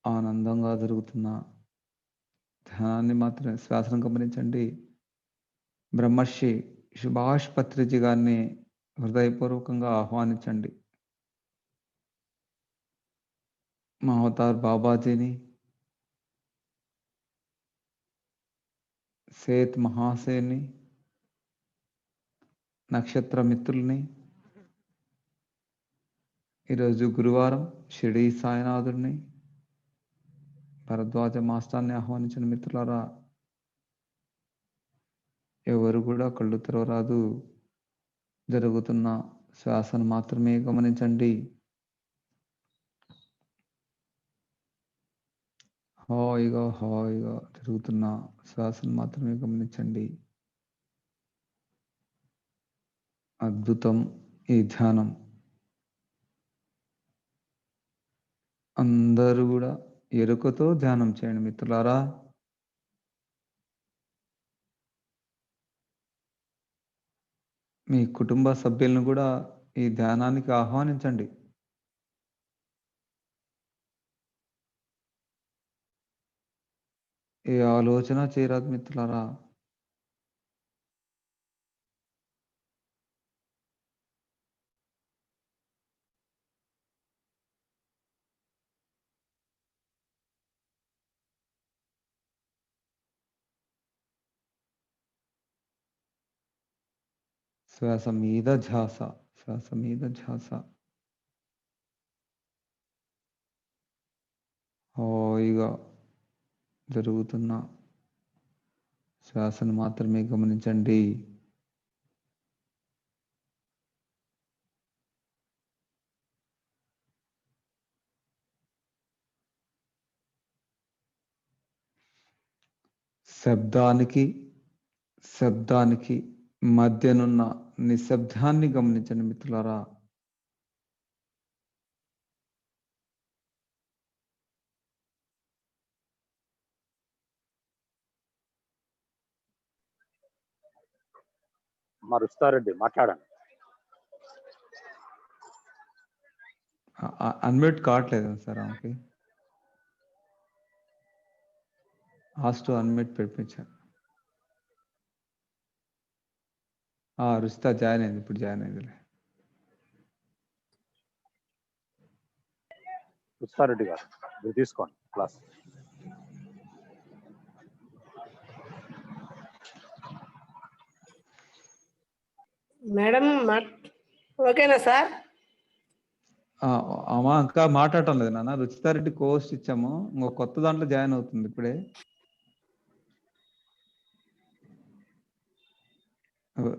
ఆనందంగా జరుగుతున్న ధ్యానాన్ని మాత్రమే, శ్వాసను గమనించండి. బ్రహ్మర్షి సుభాష్ పత్రిజీ గారిని హృదయపూర్వకంగా ఆహ్వానించండి. మహతార్ బాబాజీని, సేత్ మహాసేని, నక్షత్ర మిత్రుల్ని, ఈరోజు గురువారం షిరిడి సాయినాథుడిని, భరద్వాజ మాస్టర్ని ఆహ్వానించిన మిత్రులారా. ఎవరు కూడా కళ్ళు తెరవరాదు. జరుగుతున్న శ్వాసను మాత్రమే గమనించండి. హాయిగా హాయిగా జరుగుతున్న శ్వాసను మాత్రమే గమనించండి. అద్భుతం ఈ ధ్యానం. అందరూ కూడా ఎరుకతో ధ్యానం చేయండి మిత్రులారా. మీ కుటుంబ సభ్యులను కూడా ఈ ధ్యానానికి ఆహ్వానించండి. ఏ ఆలోచన చేయరాదు మిత్రులారా. శ్వాస మీద ధ్యాస, శ్వాస మీద ధ్యాస. హాయిగా జరుగుతున్న శ్వాసను మాత్రమే గమనించండి. శబ్దానికి మధ్యనున్న నిశ్శబ్దాన్ని గమనించండి మిత్రులారా. రుచితారెడ్డి మాట్లాడండి. అన్మ్యూట్ కావట్లేదు సార్ ఆమెకి. లాస్ట్ అన్మ్యూట్ పెట్టించాను. రుచిత జాయిన్ అయింది, ఇప్పుడు జాయిన్ అయిందిలే. రుచితారెడ్డి గారు మీరు తీసుకోండి క్లాస్. మేడం ఓకేనా సార్? అమ్మా ఇంకా మాట్లాడటం లేదు నాన్న. రుచితారెడ్డి కోస్ట్ ఇచ్చాము, ఇంకో కొత్త దాంట్లో జాయిన్ అవుతుంది ఇప్పుడే.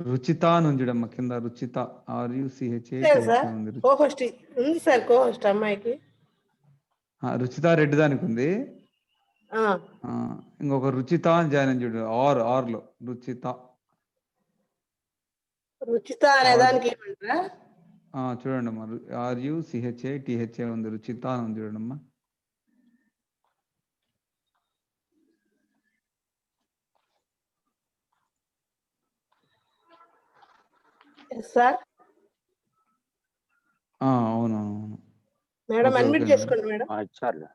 రుచిత అని ఉంచడమ్మా కింద. రుచిత RUCHA ఉంది. కోహోస్ట్ ఉంది సార్, కోహోస్ట్ అమ్మాయికి. రుచిత రెడ్డి దానికి ఉంది. ఇంకొక రుచిత అని జాయిన్ అని చూడు. ఆర్లో రుచిత. రుచిత అనే దానికి ఏమంటారా? చూడండి అమ్మా, RUCHA ఉంది. రుచిత అని ఉంది చూడండి అమ్మా. సార్ అవునవును మేడం, అడ్మిట్ చేసుకోండి మేడం. ఇచ్చారు.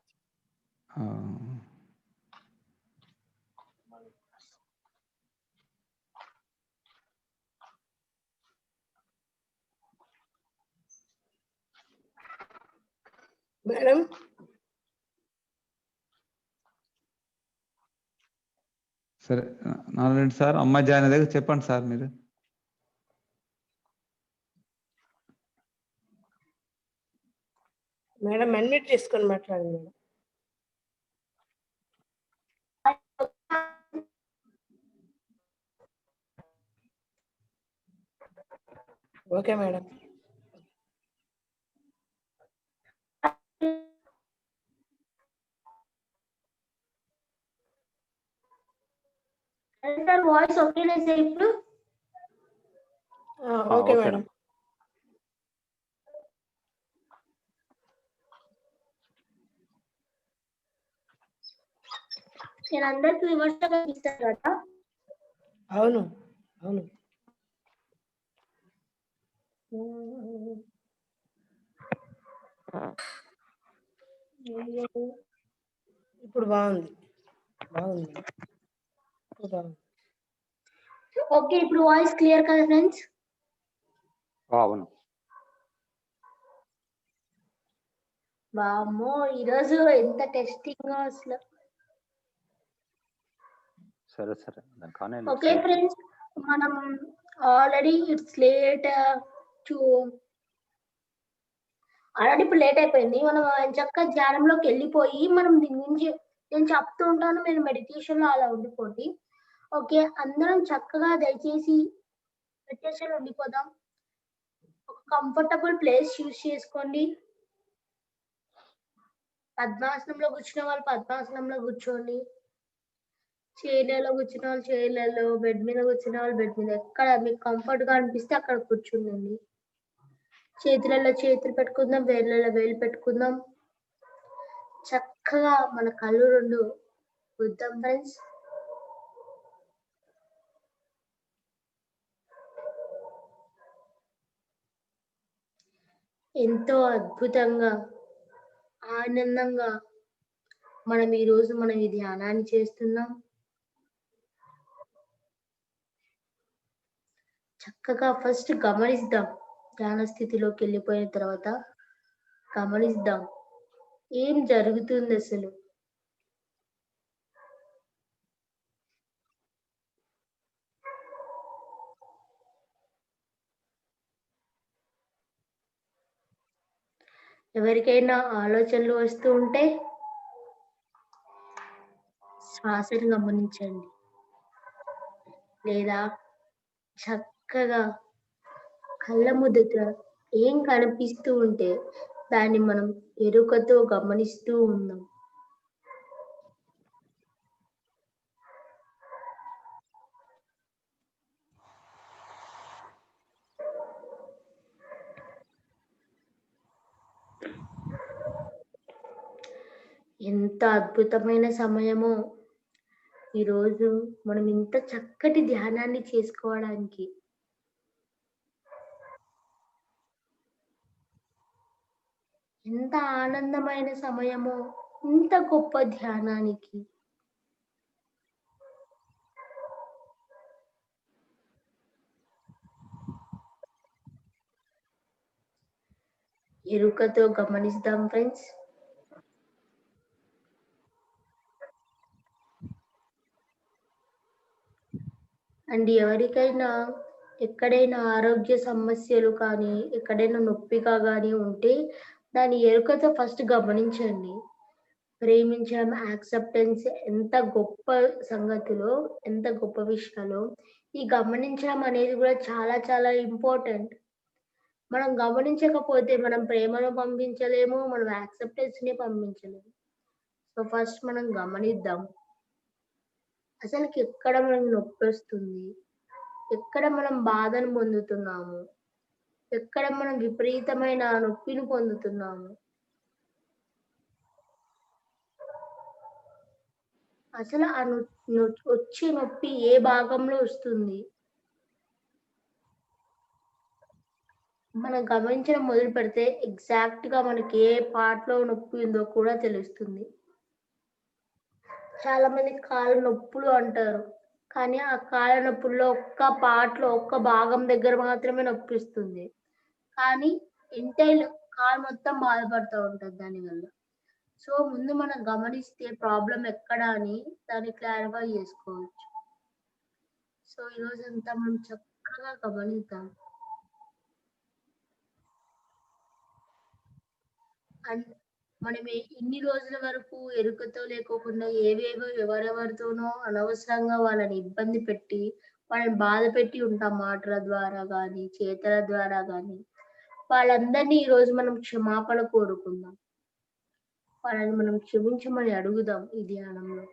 మేడం సరే నారాయణ సార్, అమ్మాయి జాయిన్ అయ్యాక చెప్పండి సార్ మీరు. మేడం అడ్మిట్ చేసుకొని మాట్లాడండి madam. Okay madam. Sir voice ఓకేనా సార్ ఇప్పుడు? Okay madam. నేను అందరికి విమర్శగా ఇస్తాను కదా. అవును అవును. ఇప్పుడు బాగుంది, బాగుంది. ఓకే, ఇప్పుడు వాయిస్ క్లియర్ కదా ఫ్రెండ్స్? అవును. వామ్మో, ఈరోజు ఎంత టెస్టింగ్ అసలు. సరే సరే. ఓకే ఫ్రెండ్స్, మనం ఆల్రెడీ ఇట్స్ లేట్ ఆల్రెడీ ఇప్పుడు లేట్ అయిపోయింది. మనం చక్కగా ధ్యానంలోకి వెళ్ళిపోయి మనం దీని గురించి నేను చెప్తూ ఉంటాను, మీరు మెడిటేషన్ లో అలా ఉండిపోండి. ఓకే, అందరం చక్కగా దయచేసి మెడిటేషన్ ఉండిపోదాం. ఒక కంఫర్టబుల్ ప్లేస్ చూస్ చేసుకోండి. పద్మాసనంలో కూర్చున్న వాళ్ళు పద్మాసనంలో కూర్చోండి. చైర్లలో కూర్చున్న వాళ్ళు చైర్లలో, బెడ్ మీద కూర్చున్న వాళ్ళు బెడ్ మీద, ఎక్కడ మీకు కంఫర్ట్ గా అనిపిస్తే అక్కడ కూర్చుండండి. చేతులలో చేతులు పెట్టుకుందాం, వేళ్ళలో వేలు పెట్టుకుందాం. చక్కగా మన కళ్ళు రెండు చూద్దాం ఫ్రెండ్స్. ఎంతో అద్భుతంగా, ఆనందంగా మనం ఈరోజు ఈ ధ్యానాన్ని చేస్తున్నాం. చక్కగా ఫస్ట్ గమనిద్దాం. ధ్యాన స్థితిలోకి వెళ్ళిపోయిన తర్వాత గమనిద్దాం ఏం జరుగుతుంది అసలు. ఎవరికైనా ఆలోచనలు వస్తూ ఉంటే శ్వాసను గమనించండి, లేదా చక్కగా కళ్ళ ముద్దట ఏం కనిపిస్తూ ఉంటే దాన్ని మనం ఎరుకతో గమనిస్తూ ఉందాం. ఎంత అద్భుతమైన సమయమో ఈరోజు మనం ఇంత చక్కటి ధ్యానాన్ని చేసుకోవడానికి. ఎంత ఆనందమైన సమయమో ఇంత గొప్ప ధ్యానానికి. ఎరుకతో గమనిస్తాం ఫ్రెండ్స్. అండ్ ఎవరికైనా ఎక్కడైనా ఆరోగ్య సమస్యలు కానీ ఎక్కడైనా నొప్పిగా కానీ ఉంటే దాని ఎరుకతో ఫస్ట్ గమనించండి. ప్రేమించడం, యాక్సెప్టెన్స్ ఎంత గొప్ప సంగతిలో, ఎంత గొప్ప విషయాలో ఈ గమనించడం అనేది కూడా చాలా చాలా ఇంపార్టెంట్. మనం గమనించకపోతే మనం ప్రేమను పంపించలేము, మనం యాక్సెప్టెన్స్ ని పంపించలేము. సో ఫస్ట్ మనం గమనిద్దాం అసలుకి ఎక్కడ మనకి నొప్పి వస్తుంది, ఎక్కడ మనం బాధను పొందుతున్నాము, ఎక్కడ మనం విపరీతమైన నొప్పిని పొందుతున్నాము, అసలు ఆ వచ్చే నొప్పి ఏ భాగంలో వస్తుంది. మనం గమనించడం మొదలు పెడితే ఎగ్జాక్ట్ గా మనకి ఏ పార్ట్ లో నొప్పి ఉందో కూడా తెలుస్తుంది. చాలా మంది కాళ్ళ నొప్పులు అంటారు, కానీ ఆ కాళ్ళ నొప్పుల్లో ఒక్క పార్ట్ లో ఒక్క భాగం దగ్గర మాత్రమే నొప్పిస్తుంది, కానీ ఎంటైర్ కాలు మొత్తం బాధపడుతూ ఉంటుంది దానివల్ల. సో ముందు మనం గమనిస్తే ప్రాబ్లం ఎక్కడ అని దాన్ని క్లారిఫై చేసుకోవచ్చు. సో ఈరోజు అంతా మనం చక్కగా గమనిద్దాం. అండ్ మనం ఇన్ని రోజుల వరకు ఎరుకతో లేకోకుండా ఏవేవో ఎవరెవరితోనో అనవసరంగా వాళ్ళని ఇబ్బంది పెట్టి వాళ్ళని బాధ పెట్టి ఉంటాం, మాటల ద్వారా కానీ చేతల ద్వారా కానీ. వాళ్ళందరినీ ఈరోజు మనం క్షమాపణ కోరుకుందాం, వాళ్ళని మనం క్షమించమని అడుగుదాం ఈ ధ్యానంలో.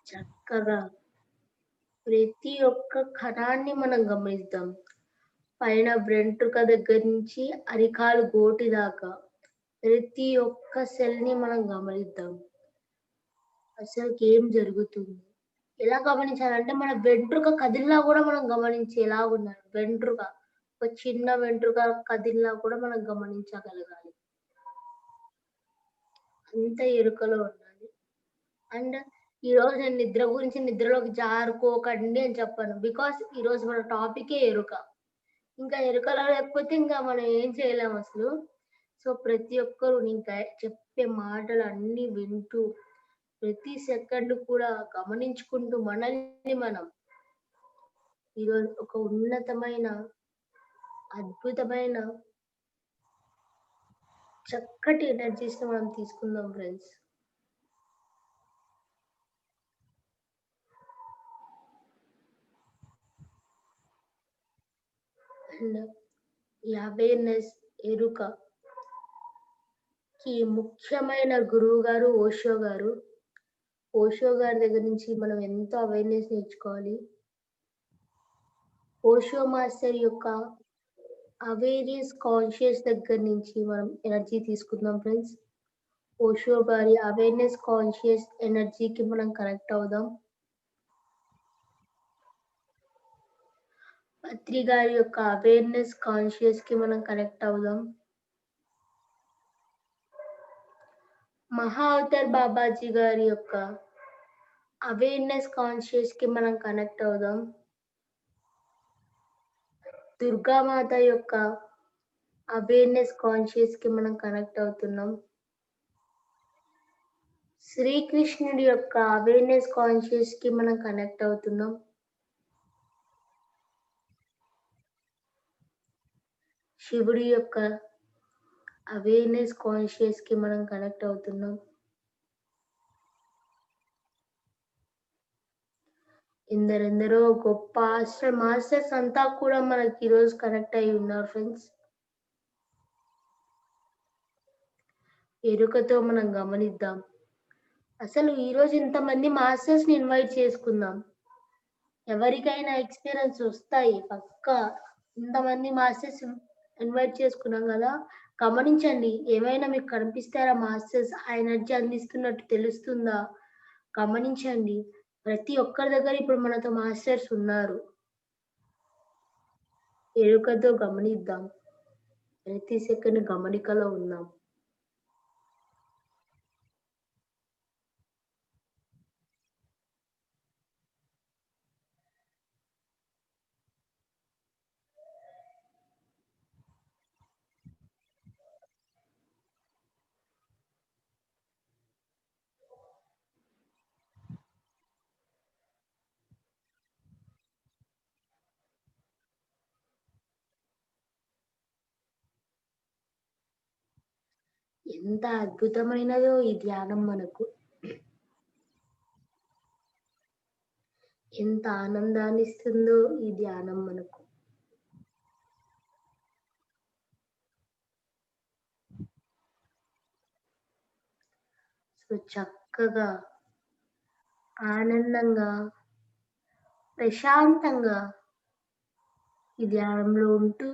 చక్కగా ప్రతి ఒక్క కణాన్ని మనం గమనిద్దాం. పైన వెంట్రుక దగ్గర నుంచి అరికాలు గోటి దాకా ప్రతి ఒక్క సెల్ ని మనం గమనిద్దాం. అసలు ఏం జరుగుతుంది, ఎలా గమనించాలంటే మన వెంట్రుక కదిలినా కూడా మనం గమనించేలా ఉండాలి. వెంట్రుక ఒక చిన్న వెంట్రుక కదిలినా కూడా మనం గమనించగలగాలి, అంత ఎరుకలో ఉండాలి. అండ్ ఈ రోజు నేను నిద్ర గురించి నిద్రలోకి జారుకోకండి అని చెప్పాను, బికాస్ ఈ రోజు మన టాపికే ఎరుక. ఇంకా ఎరుకలో లేకపోతే ఇంకా మనం ఏం చేయలేము అసలు. సో ప్రతి ఒక్కరు ఇంకా చెప్పే మాటలు అన్ని వింటూ ప్రతి సెకండ్ కూడా గమనించుకుంటూ మనల్ని మనం ఈరోజు ఒక ఉన్నతమైన అద్భుతమైన చక్కటి ఎనర్జీస్ ని మనం తీసుకుందాం ఫ్రెండ్స్. అండ్ ఈ అవేర్నెస్, ఎరుక కి ముఖ్యమైన గురువు గారు ఓషో గారు. ఓషో గారి దగ్గర నుంచి మనం ఎంతో అవేర్‌నెస్ నేర్చుకోవాలి. ఓషో మాస్టర్ యొక్క అవేరియస్ కాన్షియస్ దగ్గర నుంచి మనం ఎనర్జీ తీసుకుందాం ఫ్రెండ్స్. ఓషో గారి అవేర్‌నెస్ కాన్షియస్ ఎనర్జీకి మనం కనెక్ట్ అవుదాం. పత్రి గారి యొక్క అవేర్‌నెస్ కాన్షియస్‌కి మనం కనెక్ట్ అవుదాం. మహా అవతార్ బాబాజీ గారి యొక్క అవేర్‌నెస్ కాన్షియస్‌కి మనం కనెక్ట్ అవుదాం. దుర్గామాత యొక్క అవేర్‌నెస్ కాన్షియస్‌కి మనం కనెక్ట్ అవుతున్నాం. శ్రీకృష్ణుడి యొక్క అవేర్‌నెస్ కాన్షియస్‌కి మనం కనెక్ట్ అవుతున్నాం. శివుడి యొక్క అవేర్‌నెస్ కాన్షియస్‌కి మనం కనెక్ట్ అవుతున్నాం. ఎందరెందరో గొప్ప మాస్టర్స్ అంతా కూడా మనకి ఈరోజు కనెక్ట్ అయి ఉన్నారు ఫ్రెండ్స్. ఎరుకతో మనం గమనిద్దాం. అసలు ఈరోజు ఇంతమంది మాస్టర్స్‌ని ఇన్వైట్ చేసుకుందాం. ఎవరికైనా ఎక్స్‌పీరియన్స్ వస్తాయి పక్కా. ఇంతమంది మాస్టర్స్ ఇన్వైట్ చేసుకున్నాం కదా! గమనించండి. ఏమైనా మీకు కనిపిస్తారా మాస్టర్స్? ఆ ఎనర్జీ అందిస్తున్నట్టు తెలుస్తుందా? గమనించండి. ప్రతి ఒక్కరి దగ్గర ఇప్పుడు మనతో మాస్టర్స్ ఉన్నారు. ఎరుకతో గమనిద్దాం. ప్రతి సెకండ్ గమనికలో ఉందాం. ఎంత అద్భుతమైనదో ఈ ధ్యానం మనకు. ఎంత ఆనందాన్ని ఇస్తుందో ఈ ధ్యానం మనకు. సో చక్కగా, ఆనందంగా, ప్రశాంతంగా ఈ ధ్యానంలో ఉంటూ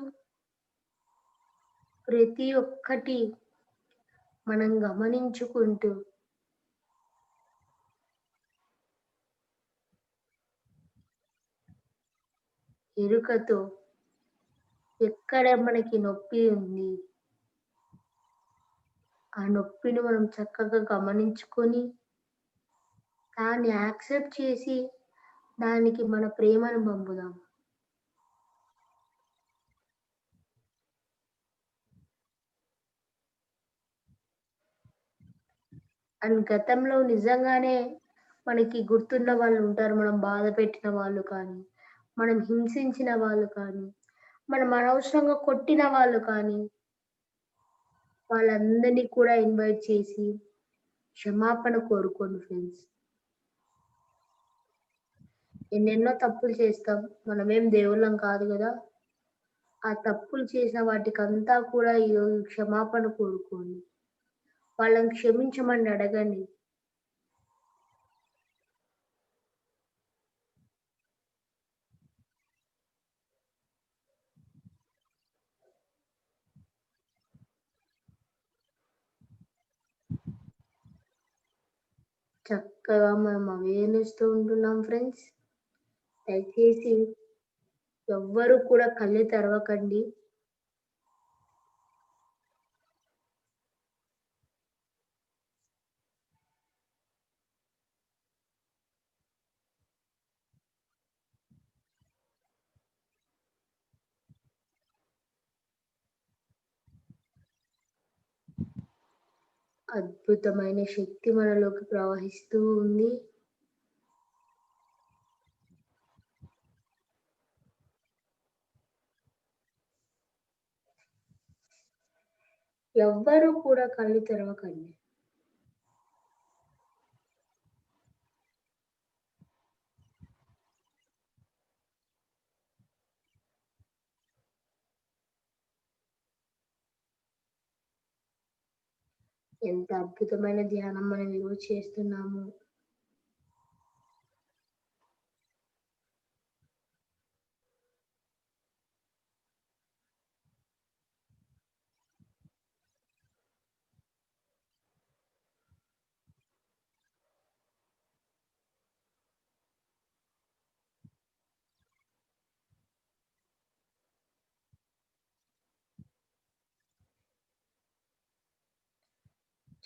ప్రతి ఒక్కటి మనం గమనించుకుంటూ ఎరుకతో ఎక్కడ మనకి నొప్పి ఉంది, ఆ నొప్పిని మనం చక్కగా గమనించుకొని దాన్ని యాక్సెప్ట్ చేసి దానికి మన ప్రేమను పంపుదాం. అండ్ గతంలో నిజంగానే మనకి గుర్తున్న వాళ్ళు ఉంటారు. మనం బాధ పెట్టిన వాళ్ళు కానీ, మనం హింసించిన వాళ్ళు కానీ, మనం అనవసరంగా కొట్టిన వాళ్ళు కానీ, వాళ్ళందరినీ కూడా ఇన్వైట్ చేసి క్షమాపణ కోరుకోండి ఫ్రెండ్స్. ఎన్నెన్నో తప్పులు చేస్తాం. మనమేం దేవుళ్ళం కాదు గదా! ఆ తప్పులు చేసిన వాటికంతా కూడా ఈరోజు క్షమాపణ కోరుకోండి. వాళ్ళని క్షమించమని అడగండి. చక్కగా మనం అవేర్‌నెస్‌తో ఉంటున్నాం ఫ్రెండ్స్. దయచేసి ఎవ్వరు కూడా కళ్ళు తెరవకండి. అద్భుతమైన శక్తి మనలోకి ప్రవహిస్తూ ఉంది. ఎవ్వరు కూడా కళ్ళు తెరవకండి. ఎంత అద్భుతమైన ధ్యానం మనం ఈరోజు చేస్తున్నాము.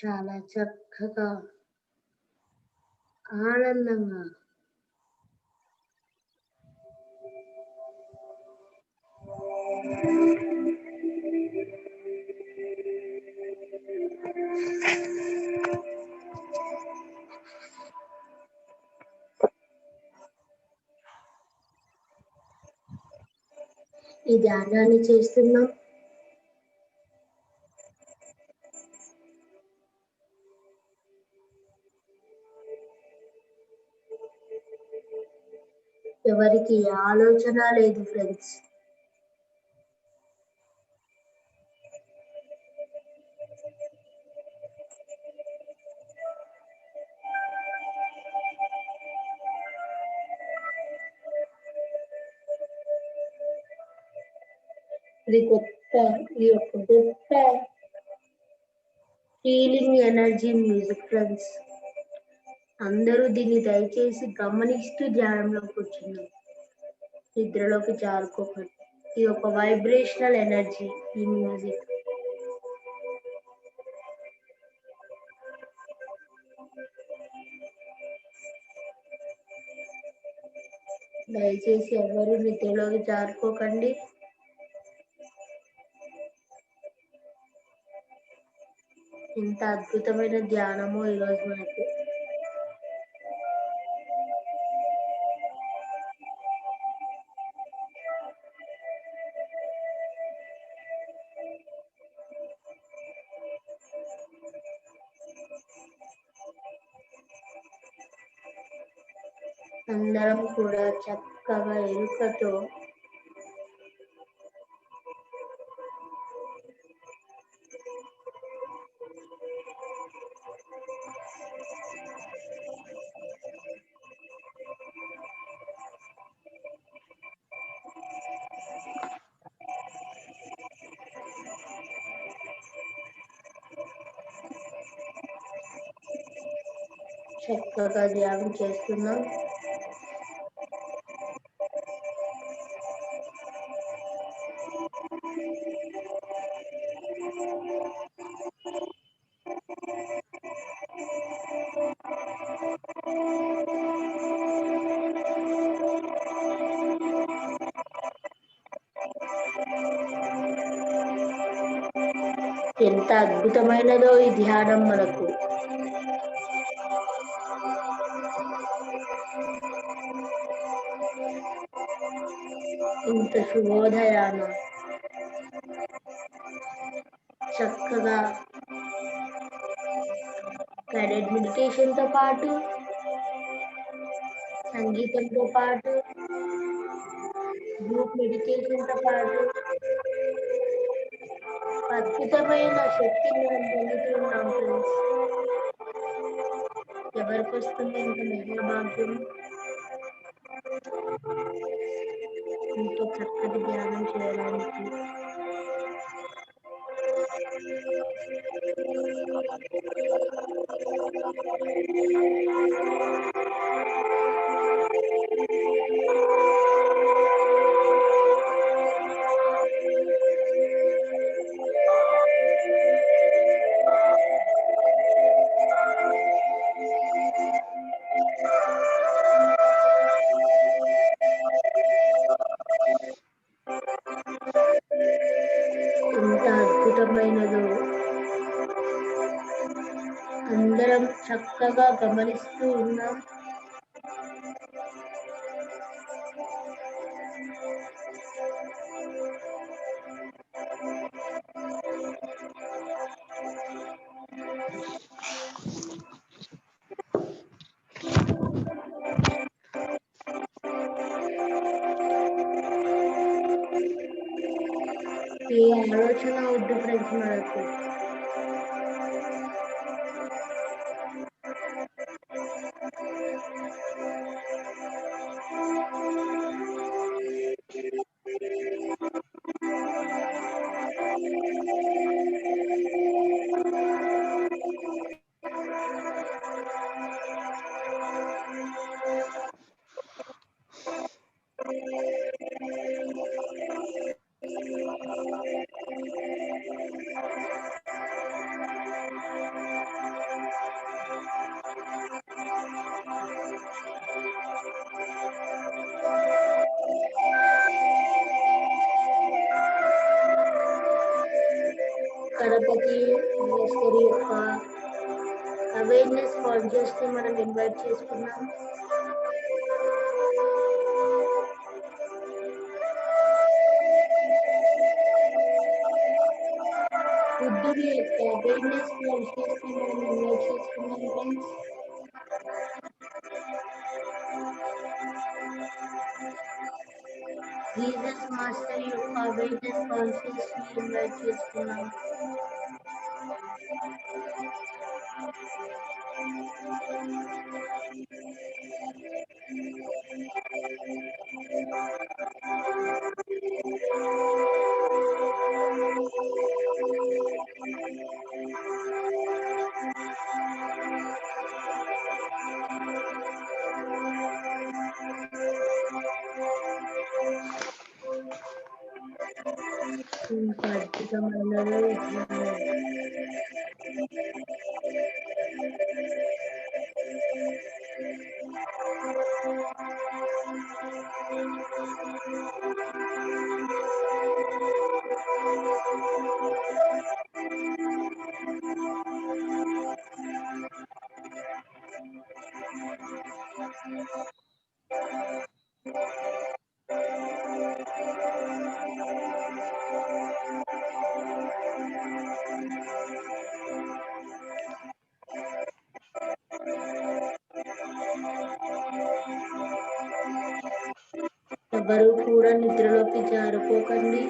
చాలా చక్కగా ఆనందంగా ఈ ధ్యానాన్ని చేస్తున్నాం. ఎవరికి ఆలోచన లేదు ఫ్రెండ్స్. ఇది యొక్క గొప్ప హీలింగ్ ఎనర్జీ మ్యూజిక్ ఫ్రెండ్స్. అందరూ దీన్ని దయచేసి గమనిస్తూ ధ్యానంలో కూర్చున్నారు. నిద్రలోకి జారుకోకండి. ఇది ఒక వైబ్రేషనల్ ఎనర్జీ ఈ మ్యూజిక్. దయచేసి ఎవరు నిద్రలోకి జారుకోకండి. ఇంత అద్భుతమైన ధ్యానము ఈరోజు మనకు. అందరం కూడా చక్కగా ఎరుకతో చక్కగా ధ్యానం చేస్తున్నాం. ఎంత అద్భుతమైనదో ఈ ధ్యానం మనకు. ఇంత శుభోదయాన చక్కగా గైడెడ్ మెడిటేషన్ తో పాటు, సంగీతంతో పాటు, గ్రూప్ మెడిటేషన్ తో పాటు అద్భుతమైన శక్తిని మనం పొందుతూ ఉన్నాం ఫ్రెండ్స్. ఎవరికి వస్తుంది ఇంత మహాభాగ్యం? ఇంత చక్కటి ధ్యానం చేయడానికి. ఎంత అద్భుతమైనదో అందరం చక్కగా గమనిస్తూ ఉన్నాం. ఏ ఆలోచన వద్దు ఫ్రెండ్స్ మనకు. ప్రతి మాస్టర్ యొక్క అవేర్నెస్ కాన్షియస్ ని మనం ఇన్వైట్ చేసుకున్నాం. బుద్ధుడి యొక్క అవేర్నెస్ కాన్షియస్ ని మనం ఇన్వైట్ చేసుకున్నాం ఫ్రెండ్స్. జీసస్ మాస్టర్ యొక్క అవేర్నెస్ కాన్షియస్ ని ఇన్వైట్ చేసుకున్నాం. ఇంకా అద్భుతమైనది ఎవరు కూడా నిద్రలోకి జారుకోకండి.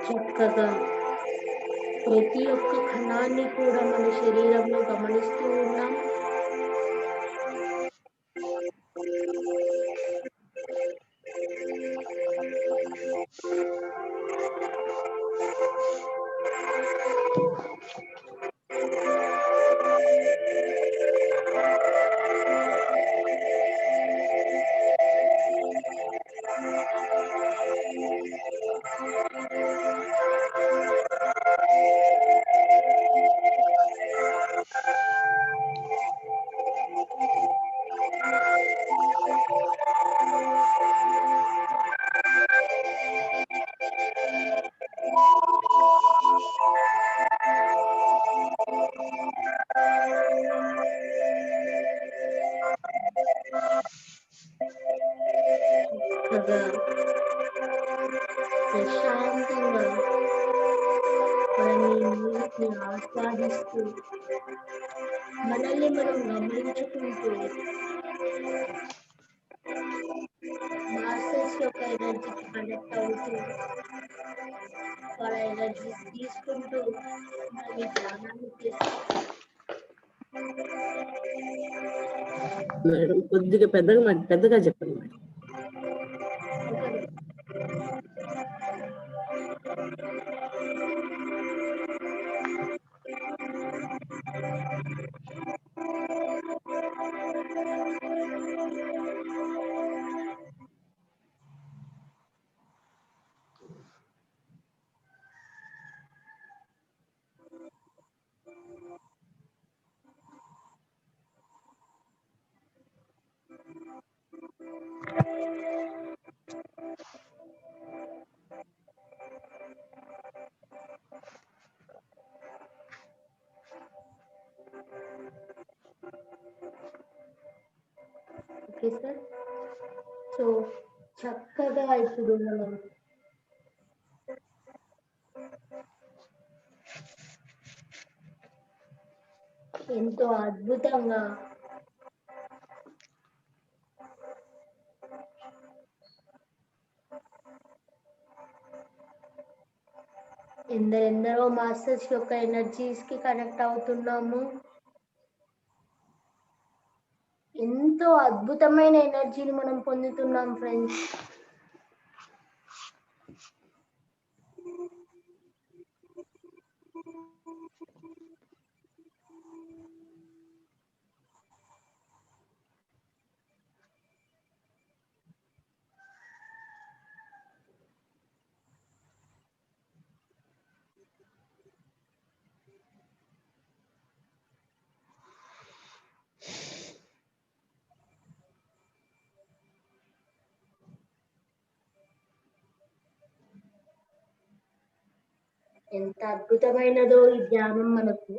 చక్కగా ప్రతి ఒక్క కణాన్ని కూడా మన శరీరంలో గమనిస్తూ ఉన్నాం. చక్కగా ప్రశాంతంగా మనం ఈ మ్యూజిక్ ని ఆస్వాదిస్తూ మనల్ని మనం గమనించుకుంటూ మాస్టర్స్ యొక్క ఎనర్జీకి కనెక్ట్ అవుతూ వాళ్ళ ఎనర్జీ తీసుకుంటూ మనం ఈ ధ్యానాన్ని చేస్తాం. మేడం కొద్దిగా పెద్దగా చెప్పండి మేడం. Okay sir. సో చక్కగా ఇప్పుడు మనం ఎంతో అద్భుతంగా ఎందరెందరో మాస్టర్స్ యొక్క ఎనర్జీస్ కి కనెక్ట్ అవుతున్నాము. ఎంతో అద్భుతమైన ఎనర్జీని మనం పొందుతున్నాం ఫ్రెండ్స్. ఎంత అద్భుతమైనదో ఈ ధ్యానం మనకు.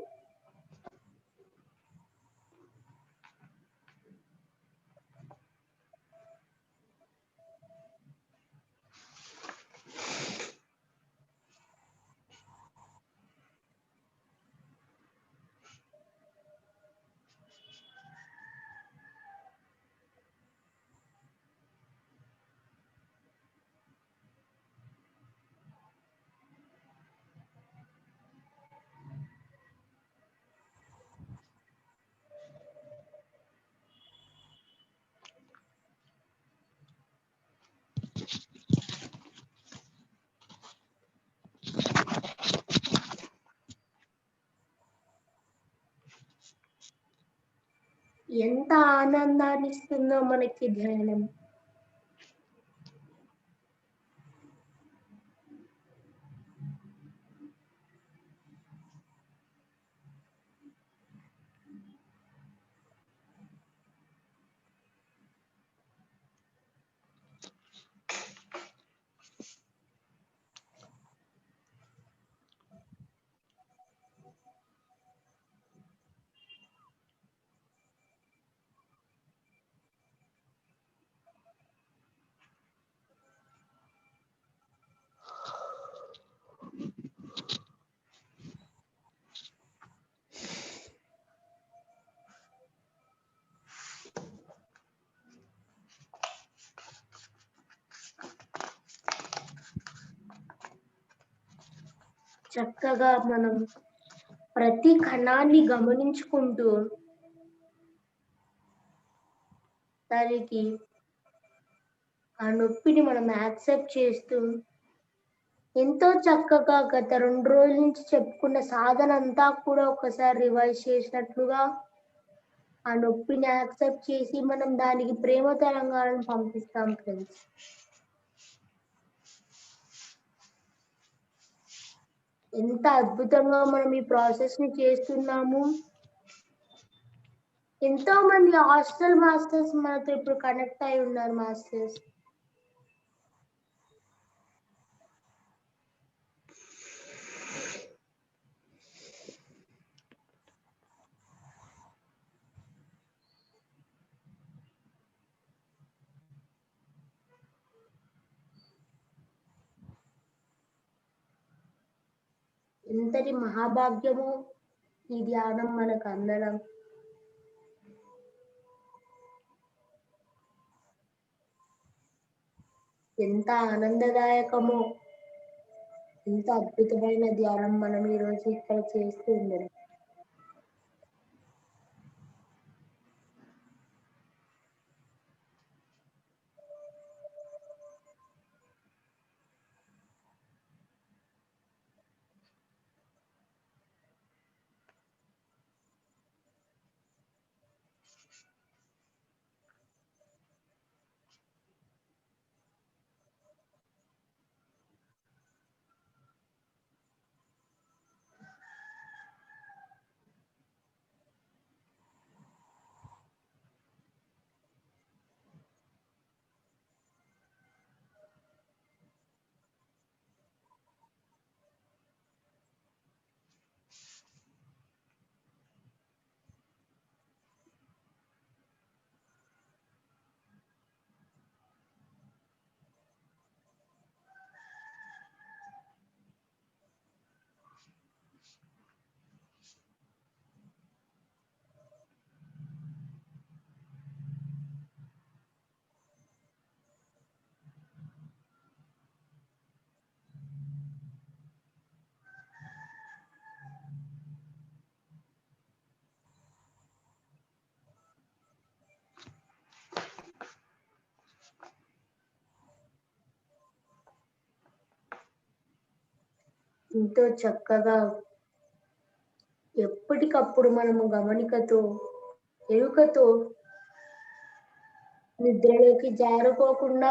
ఎంత ఆనందాన్ని ఇస్తుందో మనకి ధ్యానం. చక్కగా మనం ప్రతి కణాన్ని గమనించుకుంటూ దానికి ఆ నొప్పిని మనం యాక్సెప్ట్ చేస్తూ ఎంతో చక్కగా గత 2 రోజుల నుంచి చెప్పుకున్న సాధన అంతా కూడా ఒకసారి రివైజ్ చేసినట్లుగా ఆ నొప్పిని యాక్సెప్ట్ చేసి మనం దానికి ప్రేమ తరంగాలను పంపిస్తాం ఫ్రెండ్స్. ఎంత అద్భుతంగా మనం ఈ ప్రాసెస్ ని చేస్తున్నాము. ఎంతో మంది హాస్టల్ మాస్టర్స్ మనతో ఇప్పుడు కనెక్ట్ అయి ఉన్నారు మాస్టర్స్. ఎంతటి మహాభాగ్యము ఈ ధ్యానం మనకు అందడం. ఎంత ఆనందదాయకమో, ఎంత అద్భుతమైన ధ్యానం మనం ఈరోజు ఇక్కడ చేస్తూ ఉండడం. ఎంతో చక్కగా ఎప్పటికప్పుడు మనము గమనికతో, ఎరుకతో నిద్రలోకి జారుకోకుండా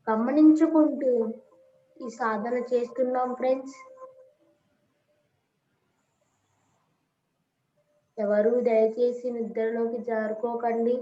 గమనించుకుంటూ ఈ సాధన చేస్తున్నాం ఫ్రెండ్స్. ఎవరు దయచేసి నిద్రలోకి జారుకోకండి.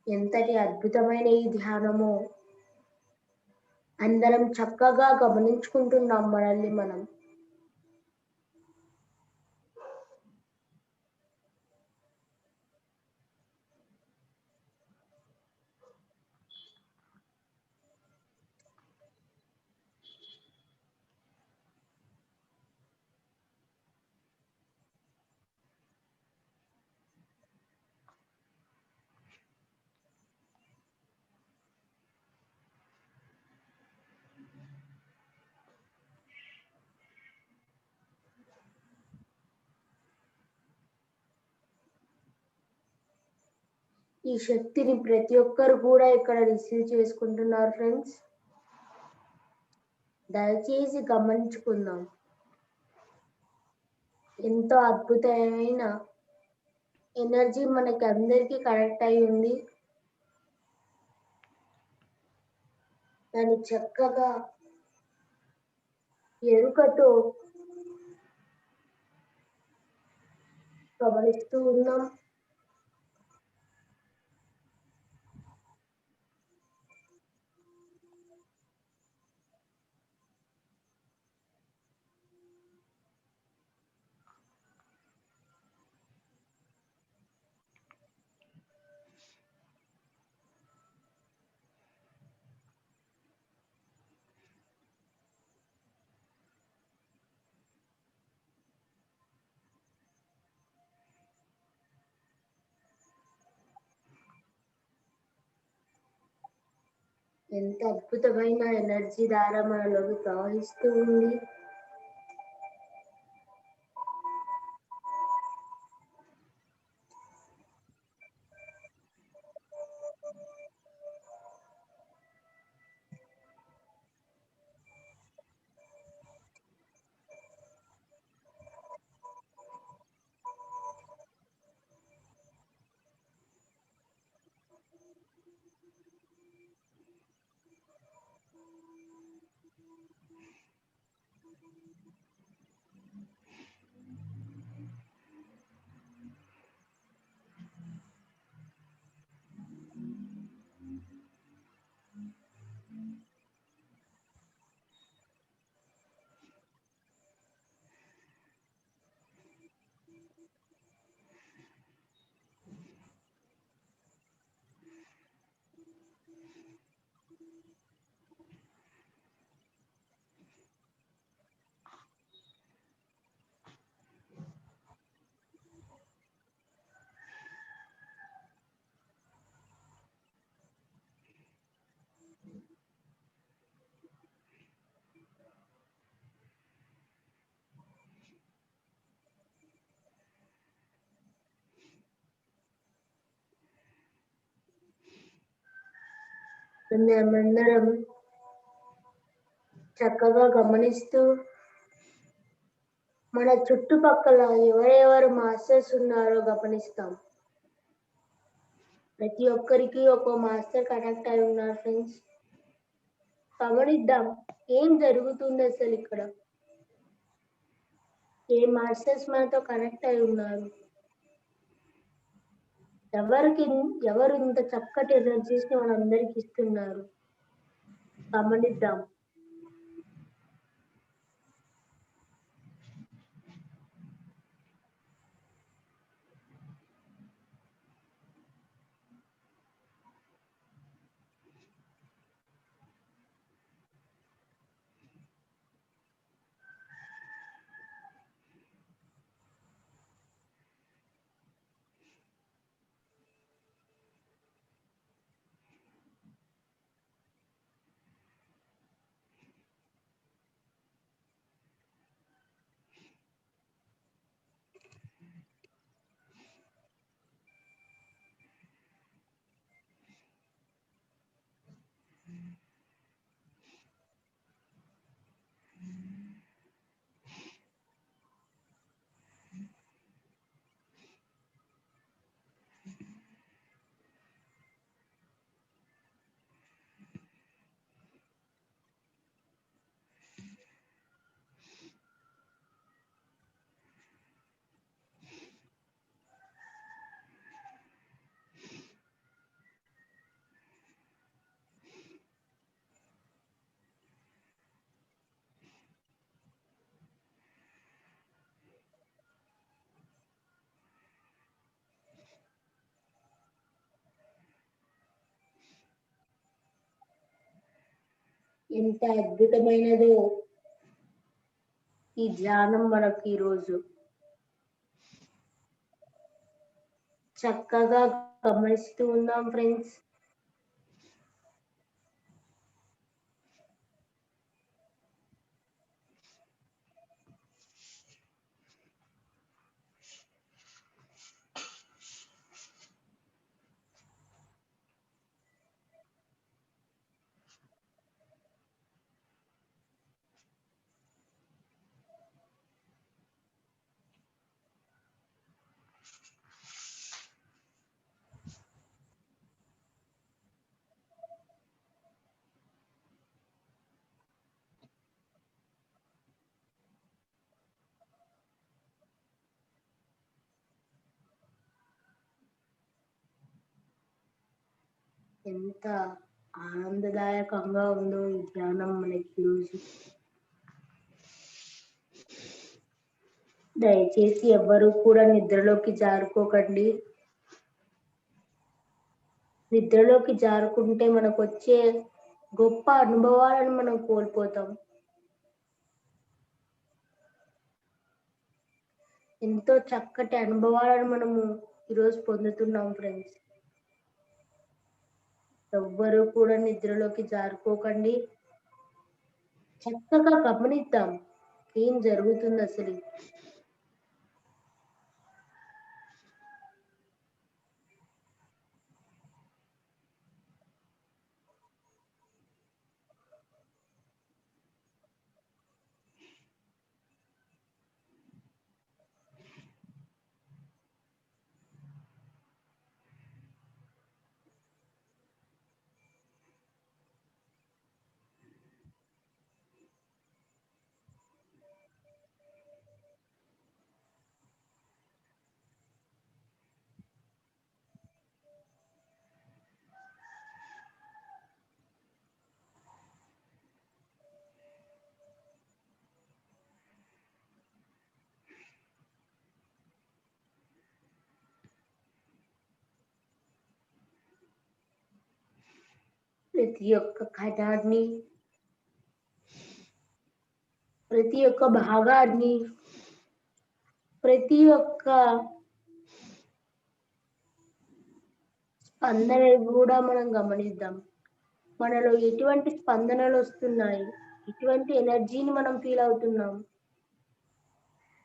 ఎంతటి అద్భుతమైన ఈ ధ్యానమో అందరం చక్కగా గమనించుకుంటున్నాం మనల్ని మనం. ఈ శక్తిని ప్రతి ఒక్కరు కూడా ఇక్కడ రిసీవ్ చేసుకుంటున్నారు ఫ్రెండ్స్. దయచేసి గమనించుకుందాం. ఎంతో అద్భుతమైన ఎనర్జీ మనకి అందరికీ కనెక్ట్ అయి ఉంది. దాన్ని చక్కగా ఎరుకతో గమనిస్తూ ఉన్నాం. ఎంత అద్భుతమైన ఎనర్జీ ద్వారా మనలోకి ప్రవహిస్తూ ఉంది. మనమందరం చక్కగా గమనిస్తూ మన చుట్టుపక్కల ఎవరెవరు మాస్టర్స్ ఉన్నారో గమనిస్తాం. ప్రతి ఒక్కరికి ఒక మాస్టర్ కనెక్ట్ అయి ఉన్నారు ఫ్రెండ్స్. గమనిద్దాం ఏం జరుగుతుంది అసలు ఇక్కడ. ఏ మాస్టర్స్ మనతో కనెక్ట్ అయి ఉన్నారు, ఎవరు ఇంత చక్కటి ఎనర్జీస్ ని మనందరికి ఇస్తున్నారు గమనిద్దాం. ఎంత అద్భుతమైనదో ఈ ధ్యానం మనకి ఈరోజు చక్కగా గమనిస్తూ ఉన్నాం ఫ్రెండ్స్. ఎంత ఆనందదాయకంగా ఉందో ఈ ధ్యానం మనకి ఈరోజు. దయచేసి ఎవ్వరూ కూడా నిద్రలోకి జారుకోకండి. నిద్రలోకి జారుకుంటే మనకు వచ్చే గొప్ప అనుభవాలను మనం కోల్పోతాం. ఎంతో చక్కటి అనుభవాలను మనము ఈరోజు పొందుతున్నాం ఫ్రెండ్స్. ఎవ్వరూ కూడా నిద్రలోకి జారుకోకండి. చక్కగా గమనిద్దాం ఏం జరుగుతుంది అసలు. ప్రతి ఒక్క కణాన్ని, ప్రతి ఒక్క భాగాన్ని, ప్రతి ఒక్క స్పందన కూడా మనం గమనిద్దాం. మనలో ఎటువంటి స్పందనలు వస్తున్నాయి, ఎటువంటి ఎనర్జీని మనం ఫీల్ అవుతున్నాం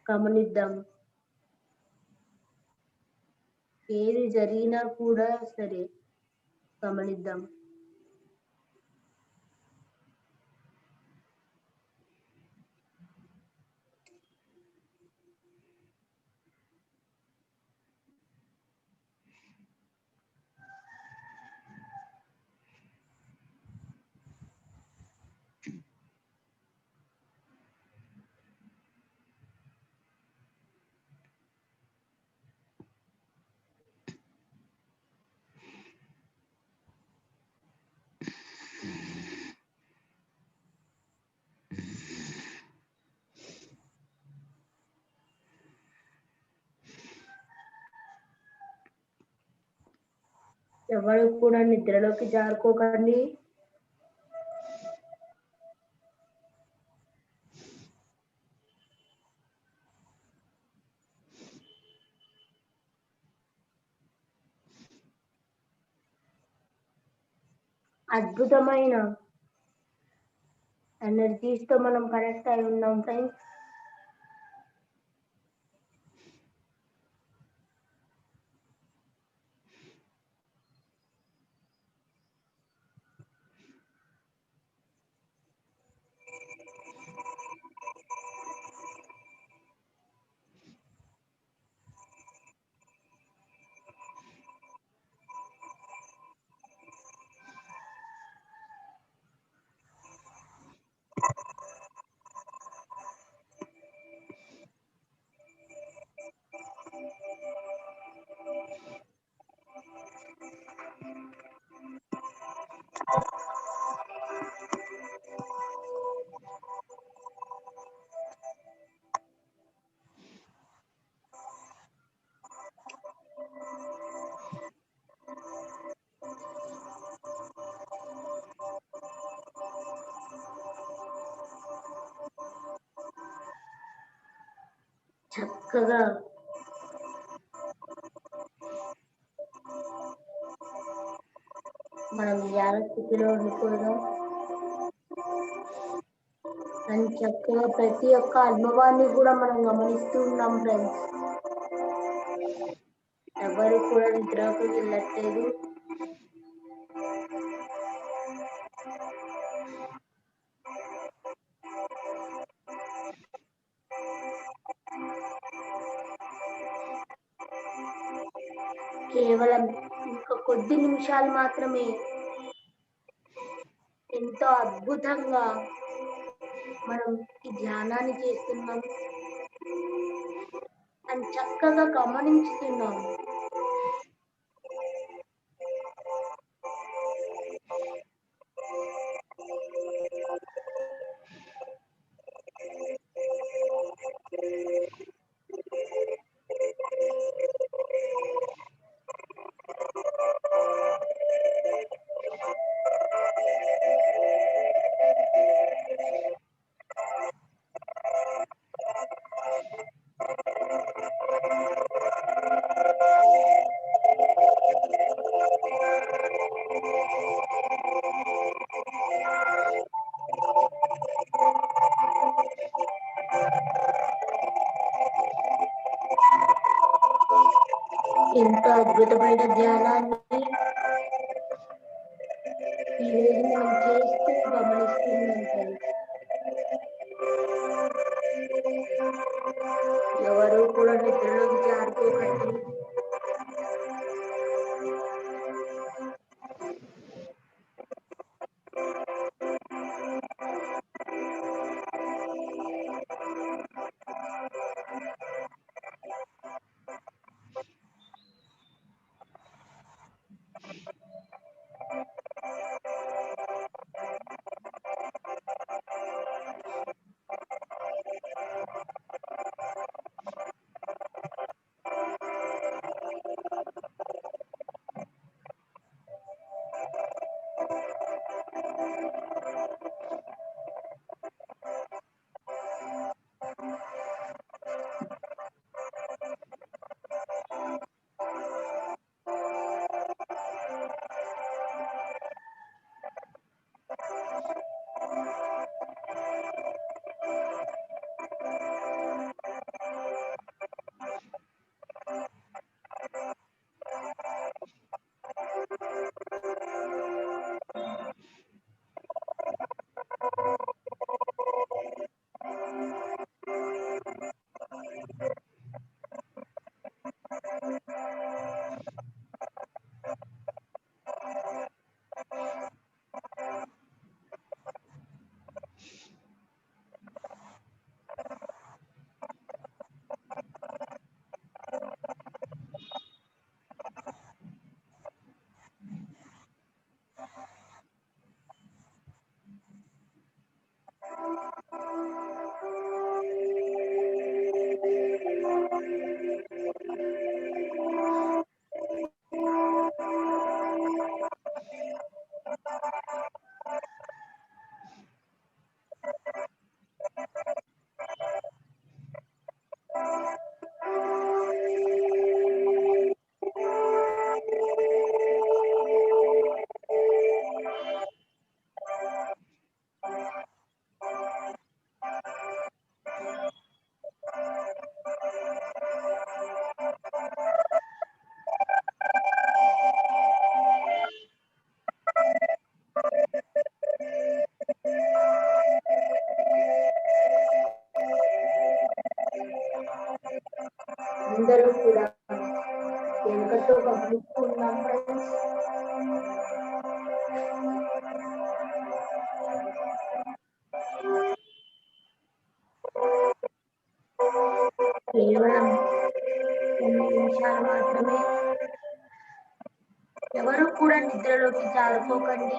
గమనిద్దాం. ఏది జరిగినా కూడా సరే గమనిద్దాం. ఎవరు కూడా నిద్రలోకి జారుకోకండి. అద్భుతమైన ఎనర్జీస్ తో మనం కనెక్ట్ అయి ఉన్నాం ఫ్రెండ్స్. చక్కగా మనం ధ్యాన స్థితిలో ఉండిపోదాం. అండ్ చక్కగా ప్రతి ఒక్క అనుభవాన్ని కూడా మనం గమనిస్తూ ఉన్నాం ఫ్రెండ్స్. ఎవరు కూడా నిద్రకు వెళ్ళట్లేదు. కేవలం ఇంకా కొద్ది నిమిషాలు మాత్రమే ఎంతో అద్భుతంగా మనం ఈ ధ్యానాన్ని చేస్తున్నాం అని చక్కగా గమనించుతున్నాం. ఎంతో అద్భుతమైన ధ్యానాన్ని ఈరోజు మనం చేస్తూ గమనిస్తున్నాం ఫ్రెండ్స్. ఎవరు కూడా నిద్రలోకి జారుకోకండి. అందరూ కూడా వెనుకతో గమనిస్తున్నాం ఫ్రెండ్స్. కేవలం కొన్ని నిమిషాలు మాత్రమే. ఎవరు కూడా నిద్రలోకి జారుకోకండి.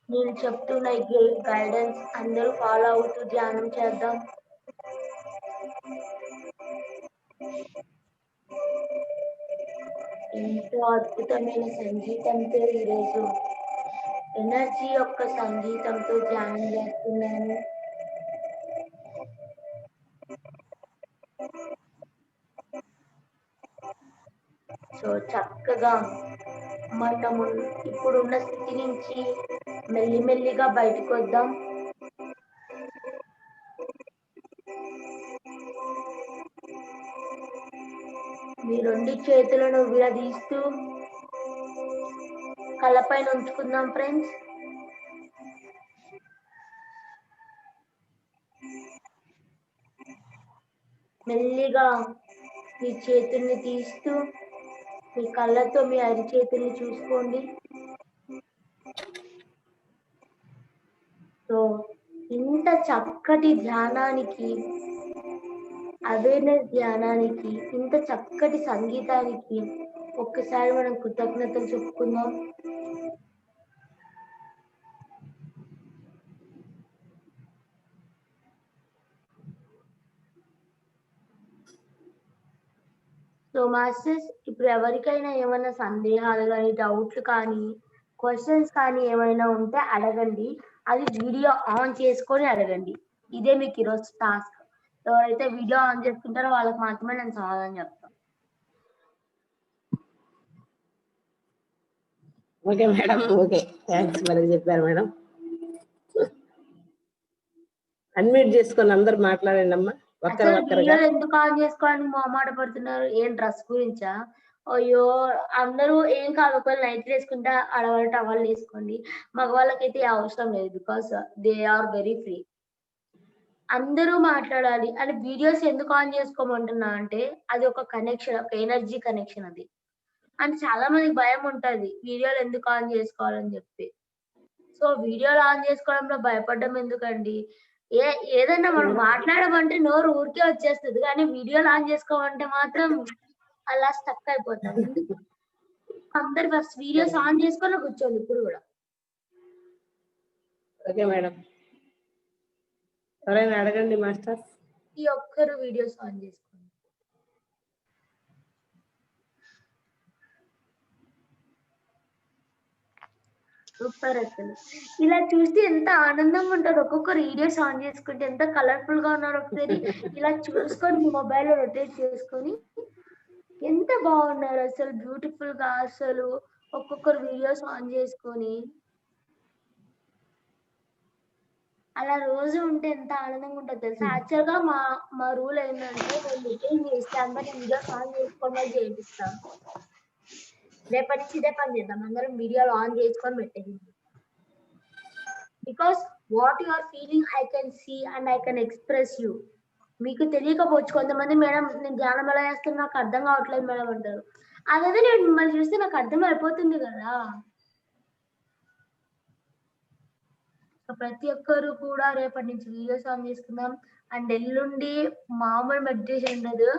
నేను చెప్తున్న గైడెన్స్ అందరూ ఫాలో అవుతూ ధ్యానం చేద్దాం. ఎంతో అద్భుతమైన సంగీతంతో ఈరోజు ఎనర్జీ యొక్క సంగీతంతో ధ్యానం చేస్తున్నాను. సో చక్కగా మనము ఇప్పుడున్న స్థితి నుంచి మెల్లిమెల్లిగా బయటకు వద్దాం. మీ 2 చేతులను విడదీస్తూ కళ్ళపైన ఉంచుకుందాం ఫ్రెండ్స్. మెల్లిగా మీ చేతుల్ని తీస్తూ మీ కళ్ళతో మీ అరిచేతుల్ని చూసుకోండి. సో ఇంత చక్కటి ధ్యానానికి, అవేర్నెస్ ధ్యానానికి, ఇంత చక్కటి సంగీతానికి ఒక్కసారి మనం కృతజ్ఞతలు చెప్పుకుందాం. సో మాస్టర్స్, ఇప్పుడు ఎవరికైనా ఏమైనా సందేహాలు కానీ, డౌట్లు కానీ, క్వశ్చన్స్ కానీ ఏమైనా ఉంటే అడగండి. అది వీడియో ఆన్ చేసుకొని అడగండి. ఇదే మీకు ఈరోజు టాస్క్. ఎవరైతే వీడియో ఆన్ చేసుకుంటారో వాళ్ళకి మాత్రమే నేను సమాధానం చెప్తాను. ఓకే మేడం, ఓకే, థ్యాంక్స్ మరి చెప్పారు మేడం. అన్మ్యూట్ చేసుకొని అందరు మాట్లాడండి అమ్మా, అసలు ఒక్కరుగా. వీడియో ఎందుకు ఆన్ చేసుకోవడానికి మొహమాట పడుతున్నారు? ఏం డ్రెస్ గురించా? అయ్యో, అందరూ ఏం కాదు, ఒకవేళ నైట్ వేసుకుంటే ఆడవాళ్ళు టవల్ వేసుకోండి. మగవాళ్ళకైతే అవసరం లేదు, because they are very free. అందరూ మాట్లాడాలి అని వీడియోస్ ఎందుకు ఆన్ చేసుకోమంటున్నా అంటే అది ఒక కనెక్షన్, ఒక ఎనర్జీ కనెక్షన్. అది అంటే చాలా మందికి భయం ఉంటది వీడియోలు ఎందుకు ఆన్ చేసుకోవాలని చెప్పి. సో వీడియోలు ఆన్ చేసుకోవడంలో భయపడడం ఎందుకండి? ఏదైనా మనం మాట్లాడమంటే నోరు ఊరికే వచ్చేస్తుంది, కానీ వీడియోలు ఆన్ చేసుకోమంటే మాత్రం అలా స్టక్ అయిపోతాం. అందరు ఫస్ట్ వీడియోస్ ఆన్ చేసుకొని కూర్చోండి ఇప్పుడు కూడా. ఓకే మేడం, ఎవరైనా అడగండి మాస్టర్. ఈ ఒక్కరు వీడియోస్ ఆన్ చేసుకోండి. సూపర్. అసలు ఇలా చూస్తే ఎంత ఆనందంగా ఉంటుంది. ఒక్కొక్కరు వీడియోస్ ఆన్ చేసుకుంటే ఎంత కలర్ఫుల్ గా ఉన్నారు. ఒకసారి ఇలా చూసుకొని మీ మొబైల్ లో రొటేట్ చేసుకొని ఎంత బాగున్నారు అసలు, బ్యూటిఫుల్ గా. అసలు ఒక్కొక్కరు వీడియోస్ ఆన్ చేసుకొని అలా రోజు ఉంటే ఎంత ఆనందంగా ఉంటుంది తెలుసా. యాక్చువల్ గా మా రూల్ ఏంటంటే మేము మీటింగ్ చేస్తే అందరం వీడియోస్ ఆన్ చేసుకొని చేపిస్తాం. రేపటి నుంచి ఇదే పని చేద్దాం, అందరం వీడియోలు ఆన్ చేసుకొని పెట్టేది. Because what you are feeling I can see and I can express you. మీకు తెలియకపోవచ్చు, కొంతమంది మేడం నేను ధ్యానం ఎలా చేస్తున్నా నాకు అర్థం కావట్లేదు మేడం అంటారు. అదే నేను మిమ్మల్ని చూస్తే నాకు అర్థం అయిపోతుంది కదా. ప్రతి ఒక్కరు కూడా రేపటి నుంచి వీడియోస్ ఆన్ చేసుకుందాం. అండ్ ఎల్లుండి మామూలు మెడిటేషన్ ఉండదు,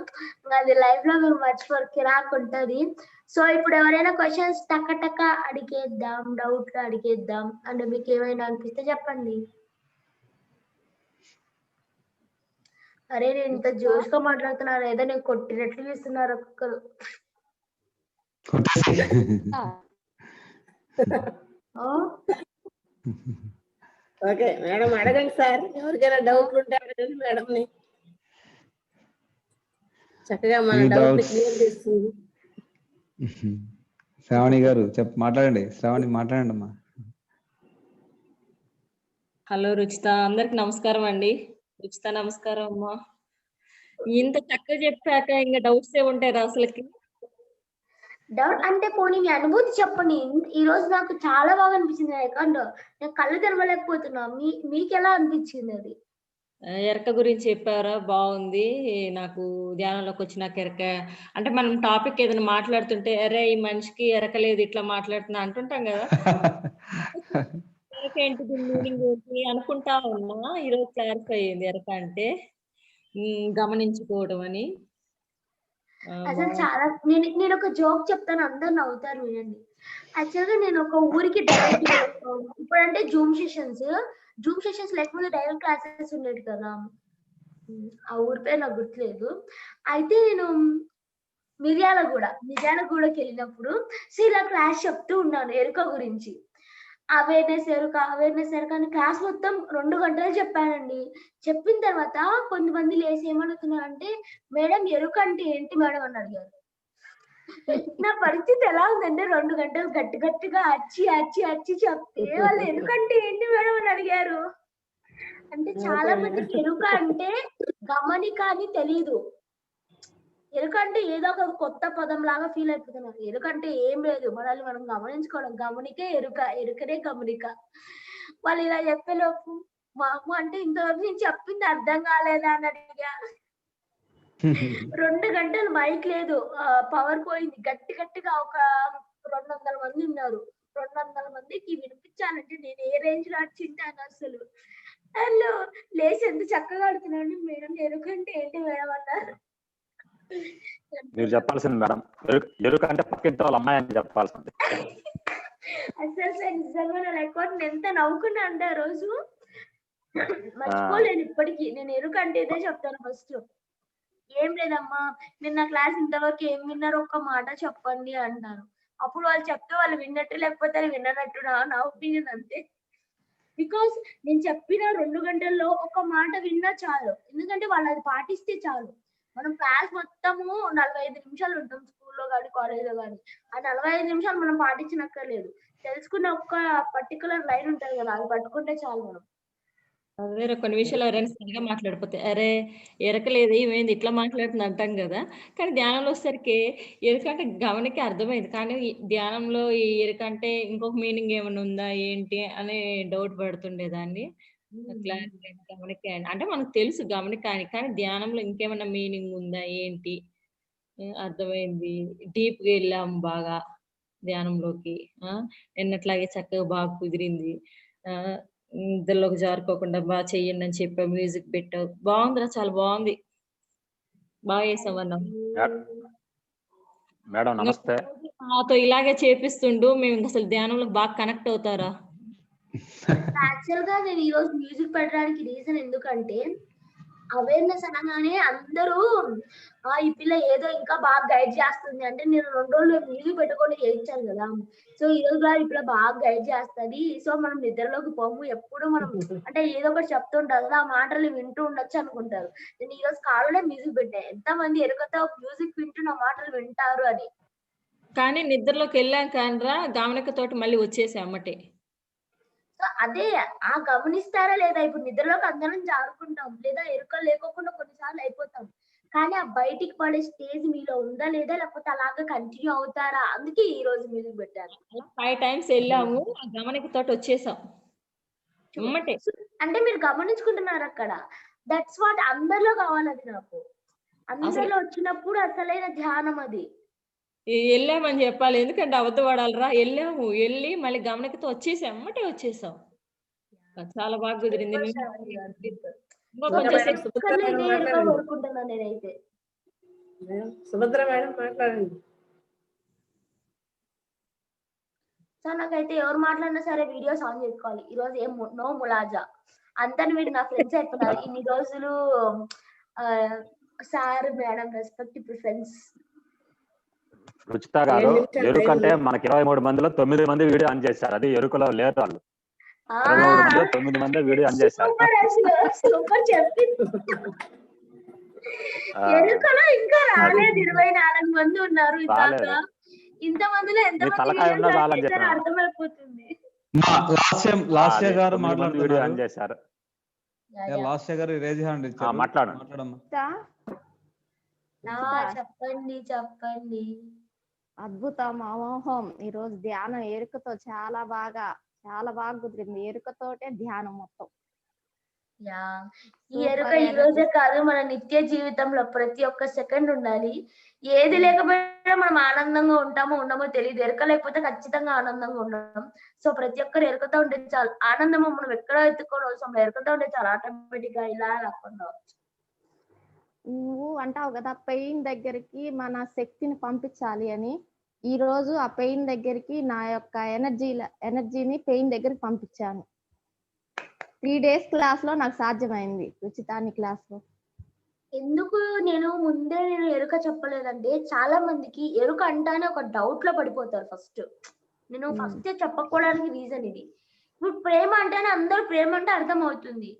అది లైఫ్ లో మీరు మర్చిపోరు, కిరాక్ ఉంటది. సో ఇప్పుడు ఎవరైనా క్వశ్చన్స్ టక్క టక్క అడిగేద్దాం, డౌట్లు అడిగేద్దాం. అంటే మీకు ఏమైనా అనిపిస్తే చెప్పండి. అరే నేను ఇంత జోష్గా మాట్లాడుతున్నారు, ఏదో నేను కొట్టినట్లు చూస్తున్నారు ఒక్కొక్కరు. ఓకే మేడం, అడగండి సార్, ఎవరికైనా డౌట్లు ఉంటే అడగండి మేడం ని. చక్కగా మన డౌట్ క్లియర్ చేస్తుంది. శ్రావణి గారు మాట్లాడండి. శ్రావణి మాట్లాడండి అమ్మా. హలో రుచిత, అందరికి నమస్కారం అండి. రుచిత నమస్కారం అమ్మా. ఇంత చక్కగా చెప్పాక ఇంకా డౌట్స్ ఏ ఉంటాయి అసలుకి. డౌట్ అంటే పోనీ మీ అనుభూతి చెప్పండి. ఈ రోజు నాకు చాలా బాగా అనిపించింది. నేను కళ్ళు తెరవలేకపోతున్నా. మీకు ఎలా అనిపించింది అది? ఎరక గురించి చెప్పారా, బాగుంది. నాకు ధ్యానంలోకి వచ్చినాక ఎరక అంటే మనం టాపిక్ ఏదైనా మాట్లాడుతుంటే అరే ఈ మనిషికి ఎరకలేదు ఇట్లా మాట్లాడుతున్నా అంటుంటాం కదా. ఎరక ఏంటి, దీని మీనింగ్ ఏంటి అనుకుంటా ఉన్నా. ఈరోజు క్లారిఫై అయ్యింది ఎరక అంటే గమనించుకోవడం అని. అసలు చాలా నేను ఒక జోక్ చెప్తాను, అందరు నవ్వుతారు, వినండి. యాక్చువల్గా నేను ఒక ఊరికి డైరెక్ట్ ఇప్పుడంటే జూమ్ సెషన్స్ లేకపోతే డైరెక్ట్ క్లాసెస్ ఉండేది కదా. ఆ ఊరి పేరు నాకు గుర్తులేదు. అయితే నేను మిర్యాలగూడకి వెళ్ళినప్పుడు ఇలా క్లాస్ చెప్తూ ఉన్నాను ఎరుక గురించి. అవేర్నెస్ ఎరుక అని క్లాస్ మొత్తం 2 గంటలు చెప్పానండి. చెప్పిన తర్వాత కొంతమంది లేసి ఏమడుగుతున్నారంటే మేడం ఎరుక అంటే ఏంటి మేడం అని అడిగారు. నా పరిస్థితి ఎలా ఉందంటే 2 గంటలు గట్టి గట్టిగా అచ్చి చెప్తే వాళ్ళు ఎరుకంటే ఏంటి మేడం అని అడిగారు. అంటే చాలా మందికి ఎరుక అంటే గమనిక అని తెలీదు. ఎరుక అంటే ఏదో ఒక కొత్త పదం లాగా ఫీల్ అయిపోతున్నారు. ఎరుక అంటే ఏం లేదు, మనల్ని మనం గమనించుకోవడం. గమనికే ఎరుక, ఎరుకనే గమనిక. వాళ్ళు ఇలా చెప్పేలోపు మా అమ్మ అంటే ఇంతవరకు నేను చెప్పింది అర్థం కాలేదా అని అడిగా. 2 గంటలు మైక్ లేదు, పవర్ పోయింది. గట్టిగా ఒక 200 మంది ఉన్నారు. 200 మందికి వినిపించాలంటే నేను ఏ రేంజ్ లో అర్చింటాను అసలు. వాళ్ళు లేచి ఎంత చక్కగా ఆడుతున్నాను. మేడం ఎరుకంటే ఏంటి మేడం అన్నారు. మీరు చెప్పాల్సింది మేడం, ఎరుక అంటే పక్కింటి వాళ్ళ అమ్మాయి అని చెప్పాల్సింది. అసలు నిజంగా నా లైఫ్ ఎంత నవ్వుకున్నా అంటే ఆ రోజు మర్చిపోలేను ఇప్పటికీ. నేను ఎరుక అంటే ఇదే చెప్తాను ఫస్ట్. ఏం లేదమ్మా, నిన్న క్లాస్ ఇంతవరకు ఏం విన్నారో ఒక్క మాట చెప్పండి అంటారు. అప్పుడు వాళ్ళు చెప్తే వాళ్ళు విన్నట్టు, లేకపోతే అది విన్నట్టు నా ఒపీనియన్ అంతే. బికాస్ నేను చెప్పిన 2 గంటల్లో ఒక మాట విన్నా చాలు, ఎందుకంటే వాళ్ళు అది పాటిస్తే చాలు. మనం క్లాస్ మొత్తము 45 నిమిషాలు ఉంటాం స్కూల్లో కానీ కాలేజ్లో కానీ. ఆ 45 నిమిషాలు మనం పాటించనక్కర్లేదు. తెలుసుకున్న ఒక్క పర్టికులర్ లైన్ ఉంటుంది కదా, అది పట్టుకుంటే చాలు మనం. వేరే కొన్ని విషయాలు ఎవరైనా సరిగా మాట్లాడిపోతే అరే ఎరకలేదు ఏమైంది ఇట్లా మాట్లాడుతుంది అంటాం కదా. కానీ ధ్యానంలో వచ్చేసరికి ఎరుక అంటే గమనికే అర్థమైంది. కానీ ధ్యానంలో ఈ ఎరుక అంటే ఇంకొక మీనింగ్ ఏమైనా ఉందా ఏంటి అనే డౌట్ పడుతుండేదాన్ని. క్లారిటీ గమనిక అంటే మనకు తెలుసు గమనిక అని, కానీ ధ్యానంలో ఇంకేమైనా మీనింగ్ ఉందా ఏంటి అర్థమైంది. డీప్గా వెళ్ళాం బాగా ధ్యానంలోకి. నిన్నట్లాగే చక్కగా బాగా కుదిరింది. నిద్రలోకి జారుకోకుండా బాగా చెయ్యండి అని చెప్పావు, మ్యూజిక్ పెట్టావు, బాగుందిరా, చాలా బాగుంది, బాగా చేసావన్నా. మేడం నమస్తే. నాతో ఇలాగే చేపిస్తుండు, మేము అసలు ధ్యానంలో బాగా కనెక్ట్ అవుతారా. యాక్చువల్ గా నేను ఈ రోజు మ్యూజిక్ పెట్టడానికి రీజన్ ఎందుకంటే, అవేర్నెస్ అనగానే అందరూ ఈ పిల్ల ఏదో ఇంకా బాగా గైడ్ చేస్తుంది అంటే, నేను 2 రోజులు మ్యూజిక్ పెట్టుకొని చేయించాను కదా. సో ఈ రోజు ఈ పిల్ల బాగా గైడ్ చేస్తుంది. సో మనం నిద్రలోకి పోము, ఎప్పుడు మనం అంటే ఏదో ఒకటి చెప్తుంటారు కదా, ఆ మాటలు వింటూ ఉండొచ్చు అనుకుంటారు. నేను ఈ రోజు కాలంలో మ్యూజిక్ పెట్టాను. ఎంత మంది ఎరుకతో మ్యూజిక్ వింటూ నా మాటలు వింటారు అని. కానీ నిద్రలోకి వెళ్ళాం కానరా గమనిక తోటి మళ్ళీ వచ్చేసి అమ్మటే. సో అదే గమనిస్తారా లేదా, ఇప్పుడు నిద్రలోకి అందరం జారుకుంటాం, లేదా ఎరుక లేకోకుండా కొన్నిసార్లు అయిపోతాం. కానీ ఆ బయటికి పడే స్టేజ్ మీలో ఉందా లేదా, లేకపోతే అలాగా కంటిన్యూ అవుతారా, అందుకే ఈ రోజు మ్యూజిక్ పెట్టాను. 5 times వెళ్ళాము, గమనిక తోటి వచ్చేసాం అమ్మటే. అంటే మీరు గమనించుకుంటున్నారు అక్కడ. దట్స్ వాట్ అందరిలో కావాలి అది నాకు. అందరిలో వచ్చినప్పుడు అసలైన ధ్యానం అది. వెళ్ళామని చెప్పాలి, ఎందుకంటే అబద్ధం పడాలరా. వెళ్ళాము, వెళ్ళి మళ్ళీ గమనికతో వచ్చేసాం, అమ్మటే వచ్చేసాం. చాలా బాగా కుదిరింది. కోరుకుంటున్నాను నేనైతే. సుభద్ర మేడం మాట్లాడండి. సో నాకైతే ఎవరు మాట్లాడినా సరే వీడియోస్ ఆన్ చేసుకోవాలి. ఈ రోజు ఏం నో ములాజా అంతని మీరు నా ఫ్రెండ్స్ అయిపోయినారు. ఇన్ని రోజులు sir madam respect friends. Ruchita గారు, ఎరుకంటే మనకి 23 మందిలో 9 మంది వీడియో ఆన్ చేశారు. అది ఎరుకలో లేరు వాళ్ళు. 23 మందిలో 9 మంది వీడియో ఆన్ చేశారు. సూపర్ చెప్పింది. ఎరుకలో ఇంకా రాలేదు 24 మంది ఉన్నారు. ఇంత మందిలో ఎంత మంది అర్థమైపోతుంది. లాస్య గారు వీడియో ఆన్ చేశారు. లాస్య గారు రేజ్ హ్యాండ్ ఇచ్చారు, మాట్లాడమ్మా. చెప్పండి చెప్పండి. అద్భుతం, అమోహం. ఈరోజు ధ్యానం ఎరుకతో చాలా బాగా కుదిరింది. ఎరుకతోటే ధ్యానం మొత్తం. ఈ ఎరుక ఈ రోజే కాదు, మన నిత్య జీవితంలో ప్రతి ఒక్క సెకండ్ ఉండాలి. ఏది లేకపోయినా మనం ఆనందంగా ఉంటామో ఉండమో తెలియదు. ఎరుక లేకపోతే ఖచ్చితంగా ఆనందంగా ఉన్నాం. సో ప్రతి ఒక్కరు ఎరుకతో ఉంటే చాలు. ఆనందము మనం ఎక్కడో ఎత్తుకోవడం అవసరం, ఎరుకతో ఉంటే చాలు. ఆటోమేటిక్ గా ఇలా రాకుండా. నువ్వు అంటావు కదా పెయిన్ దగ్గరికి మన శక్తిని పంపించాలి అని. ఈ రోజు ఆ పెయిన్ దగ్గరికి నా యొక్క ఎనర్జీని పెయిన్ దగ్గరికి పంపించాను. 3 days క్లాస్ లో నాకు సాధ్యమైంది. రుచితాని క్లాస్ లో. ఎందుకు నేను ఎరుక చెప్పలేదంటే, చాలా మందికి ఎరుక అంటానే ఒక డౌట్ లో పడిపోతారు. నేను ఫస్ట్ చెప్పకపోవడానికి రీజన్ ఇది. ఇప్పుడు ప్రేమ అంటేనే అందరూ ప్రేమ అంటే అర్థం అవుతుంది.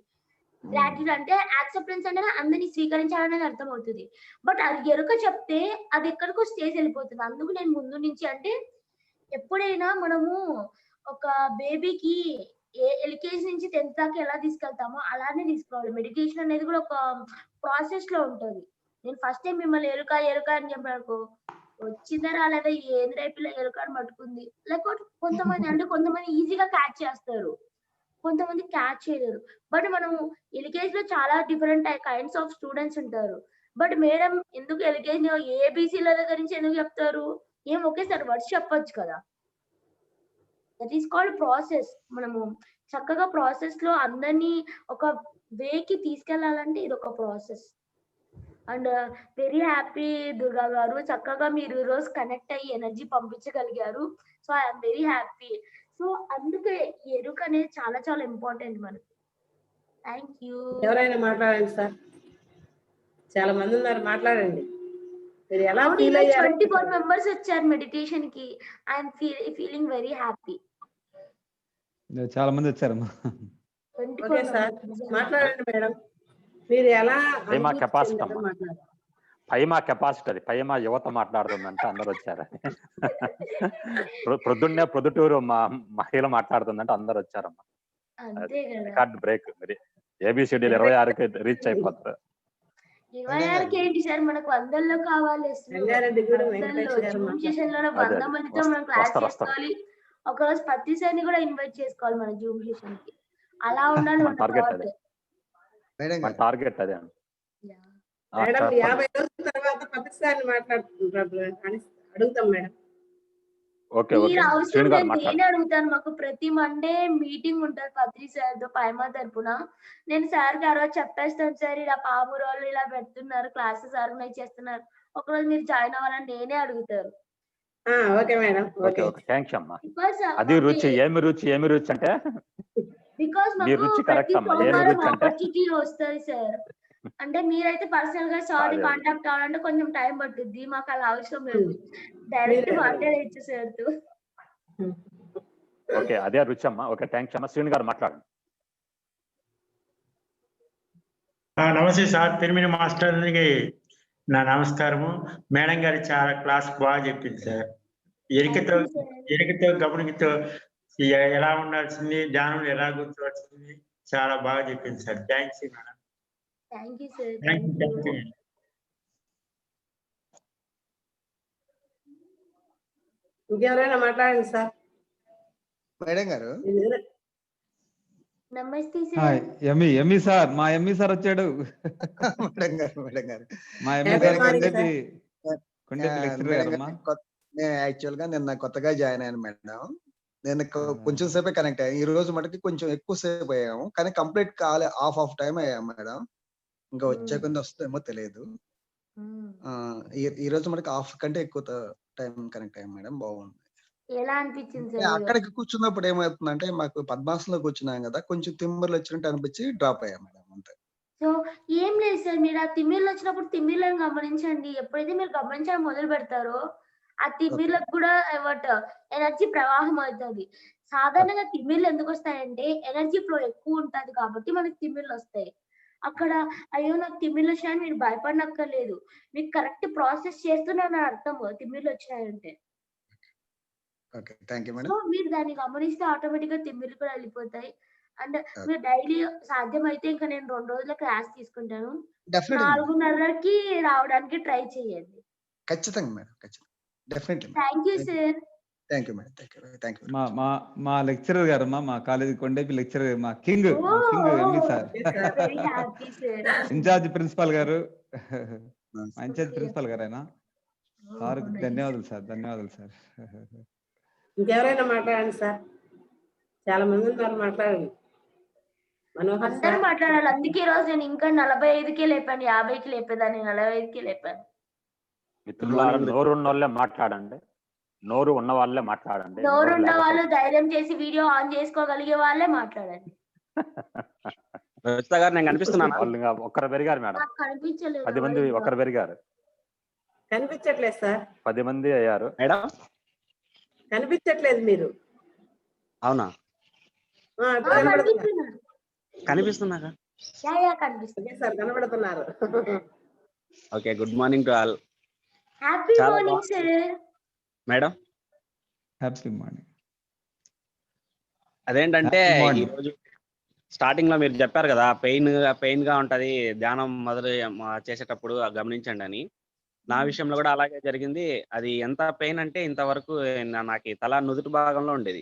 గ్రాటిట్యూడ్ అంటే యాక్సెప్టెన్స్ అంటే అందరినీ స్వీకరించాలనేది అర్థమవుతుంది. బట్ అది ఎరుక చెప్తే అది ఎక్కడికో స్టేజ్ వెళ్ళిపోతుంది. అందుకు నేను ముందు నుంచి అంటే ఎప్పుడైనా మనము ఒక బేబీకి ఎల్కేజీ నుంచి 10th దాకా ఎలా తీసుకెళ్తామో అలానే తీసుకోవాలి. మెడిటేషన్ అనేది కూడా ఒక ప్రాసెస్ లో ఉంటది. నేను ఫస్ట్ టైం మిమ్మల్ని ఎరుక ఎరుక అని చెప్పాను, వచ్చిందా రాలేదా ఏంది రేపులో ఎరుక అని పట్టుకుంది. లేకపోతే కొంతమంది ఈజీగా క్యాచ్ చేస్తారు, కొంతమంది క్యాచ్ చేయలేరు. బట్ మనం ఎల్కేజీ లో చాలా డిఫరెంట్ కైండ్స్ ఆఫ్ స్టూడెంట్స్ ఉంటారు. బట్ మేడం ఎందుకు ఎల్కేజీ ఏబిసిల దగ్గర నుంచి ఎందుకు చెప్తారు? ఏం ఒకేసారి వర్డ్స్ చెప్పొచ్చు కదా. That is called process. మనము చక్కగా ప్రాసెస్ లో అందరినీ ఒక వేకి తీసుకెళ్లాలంటే ఇది ఒక process. And very happy Durga గారు, చక్కగా మీరు ఈ రోజు కనెక్ట్ అయ్యి ఎనర్జీ పంపించగలిగారు. So I'm very happy. So అందుకే ఎరుక అనేది చాలా చాలా ఇంపార్టెంట్ మనకి. Thank you. ఎవరైనా మాట్లాడండి సార్, చాలా మంది ఉన్నారు, మాట్లాడండి. మీరు ఎలా ఫీల్ అయ్యారు? 24 మెంబర్స్ వచ్చారు మెడిటేషన్ కి. I'm feeling very happy. చాలా మంది వచ్చారమ్మా. ఓకే సార్, మాట్లాడండి మేడం. మీరు ఎలా పైమా కెపాసిటీ అనుభూతి అమ్మా, మాట్లాడారు? పైమా కెపాసిటీ, అది పైమా యువత మాట్లాడుతుందంటే అందరు వచ్చారు. ప్రొద్దుటూరు మహిళ మాట్లాడుతుందంటే అందరు వచ్చారమ్మా. అంతే కదా. Record break. మరి ఏబిసిడీలు 26కి రీచ్ అయిపోతారు. 26కి ఏంటి సార్, మనకు 100లో కావాలి. రంగారెడ్డి కూడా వెంకటేష్ గారు జూమ్ సెషన్ లోనే 100 మందితో మనం క్లాస్ చేసుకోవాలి. ఒకరోజు ప్రతి సార్ని కూడా ఇన్వైట్ చేసుకోవాలి మన జూమ్ సెషన్ కి. అలా ఉండాలి మన టార్గెట్ థాట్. అదే, మన టార్గెట్ అదే. మేడం 50 రోజుల తర్వాత ప్రతిసారి మాట్లాడుతుంటారు అని అడుగుతాం మేడం. ఓకే ఓకే, మీరు అవసరం శ్రీను గారు లేదు, మాట్లాడండి. నేనే అడుగుతాను. మాకు ప్రతి మండే మీటింగ్ ఉంటుంది పత్రి సార్ తో పైమా తరపున. నేను సార్ కి ఆ రోజు చెప్పేస్తాను, సార్ ఇలా పామూరు వాళ్ళు ఇలా పెడుతున్నారు క్లాసెస్ ఆర్గనైజ్ చేస్తున్నారు, ఒకరోజు మీరు జాయిన్ అవ్వాలని నేనే అడుగుతారు. Okay madam. Okay okay, thanks అమ్మా. బికాస్ అది రుచి, ఏమి రుచి అంటే బికాస్ మీ రుచి మాకు కరెక్ట్ ప్రతి అమ్మా. ఏమి సోమవారం రుచి అంటే ఆపర్చునిటీ వస్తుంది సార్. అంటే మీరైతే పర్సనల్ గా సార్ అదే. కాంటాక్ట్ అవ్వాలంటే కొంచెం టైం పట్టుద్ది, మాకు అలా అవసరం లేదు. డైరెక్ట్ మాట్లాడేయచ్చు సార్ తో. ఓకే, అదే రుచి అమ్మా. ఓకే, థ్యాంక్స్ అమ్మా. శ్రీను గారు మాట్లాడండి. నమస్తే సార్, తిరుమల మాస్టర్కి నా నమస్కారము. మేడం గారు చాలా క్లాస్ బాగా చెప్పింది సార్. ఎరికతో గమనికతో ఎలా ఉండాల్సింది, ధ్యానం ఎలా గుర్తువచ్చింది, చాలా బాగా చెప్పింది sir. Thanks madam. Thank you sir. Thank you. ఇంకెవరైనా మాట్లాడండి సార్. మేడం గారు నమస్తే సార్. ఎమ్మి సార్, మా ఎమ్మి సార్ వచ్చాడు. మేడం గారు మా ఎమ్మి సార్ కొండేపి లెక్చరర్ గారమ్మా. నేను యాక్చువల్ గా నిన్న కొత్తగా జాయిన్ అయ్యాను మేడం. నేను కొంచెం సేపే కనెక్ట్ అయ్యాను. ఈ రోజు మటుకి కొంచెం ఎక్కువ సేపు అయ్యాము, కానీ కంప్లీట్ కాలే, ఆఫ్ టైం అయ్యాము మేడం. ఇంకా వచ్చే కొంత వస్తుందేమో తెలియదు. ఈ రోజు మనకి హాఫ్ కంటే ఎక్కువ టైం కనెక్ట్ అయ్యాం మేడం. బాగుంది. ఎలా అనిపించింది సార్? అక్కడికి కూర్చున్నప్పుడు ఏమవుతుందంటే, మాకు పద్మాసనంలో కూర్చున్నాం కదా, కొంచెం తిమ్మర్లు వచ్చినట్టు అనిపించి డ్రాప్ అయ్యాం మేడం, అంతే. సో ఏం లేదు సార్, మీరు ఆ తిమ్మిర్లు వచ్చినప్పుడు తిమ్మిర్లను గమనించండి. ఎప్పుడైతే మీరు గమనించడం మొదలు పెడతారో ఆ తిమ్మిర్లకు కూడా ఎనర్జీ ప్రవాహం అవుతుంది. సాధారణంగా తిమ్మిర్లు ఎందుకు వస్తాయంటే ఎనర్జీ ఫ్లో ఎక్కువ ఉంటది కాబట్టి మనకి తిమ్మిర్లు వస్తాయి. అక్కడ అయ్యో నాకు తిమ్మిర్లు వచ్చినాయని మీరు భయపడనక్కర్లేదు, మీకు కరెక్ట్ ప్రాసెస్ చేస్తున్నాను అర్థం తిమ్మిర్లు వచ్చినాయంటే. Okay, thank you madam. So మీరు దాన్ని గమనిస్తే ఆటోమేటిక్ గా తిమ్మిర్లు కూడా వెళ్ళిపోతాయి. అండ్ మీరు డైలీ సాధ్యమైతే ఇంకా నేను 2 రోజుల క్లాస్ తీసుకుంటాను, 4:30కి రావడానికి ట్రై చేయండి. ఖచ్చితంగా మేడం, ఖచ్చితంగా, definitely. Thank you sir. Thank you madam, thank you. మా లెక్చరర్ గారు మా కాలేజీ కొండేపి లెక్చరర్, మా కింగ్ ఎమ్మి సార్, ఇన్ఛార్జ్ ప్రిన్సిపాల్ గారు, మా ఇన్ఛార్జ్ ప్రిన్సిపాల్ గారు ఆయన సార్. ధన్యవాదాలు సార్, ధన్యవాదాలు సార్. ఇంకెవరైనా మాట్లాడండి సార్, చాలా మంది ఉన్నారు, మాట్లాడండి. అందరూ మాట్లాడాలి. అందుకే ఈ రోజు నేను ఇంకా 45కే లేపాను, 50కి లేపేదాన్ని 45కే లేపాను. మిత్రులారా, నోరు ఉన్న వాళ్ళే మాట్లాడండి, నోరు ఉన్న వాళ్ళే మాట్లాడండి. నోరు ఉన్న వాళ్ళు ధైర్యం చేసి వీడియో ఆన్ చేసుకోగలిగే వాళ్ళే మాట్లాడండి. నేను కనిపిస్తున్నాను. ఒక్కరు పెరిగారు మేడం, కనిపించలేదు. 10 మంది ఒక్కరు పెరిగారు. కనిపించట్లేదు సార్. 10 మంది అయ్యారు మేడం. కనిపించట్లేదు మీరు. అవునా? కనిపిస్తున్నారా? కనిపిస్తుంది. ఓకే సార్, కనబడుతున్నారు. Okay, good morning to all. Happy చాలా మార్నింగ్ బాగుంది సార్. మేడం. Happy morning. అదేంటంటే హ్యాపీ ఈ మార్నింగ్. రోజు స్టార్టింగ్ లో మీరు చెప్పారు కదా, పెయిన్ గా ఉంటది ధ్యానం మొదలు చేసేటప్పుడు గమనించండి అని. నా విషయంలో కూడా అలాగే జరిగింది. అది ఎంత పెయిన్ అంటే ఇంతవరకు నాకు ఈ తల నుదుటి భాగంలో ఉండేది.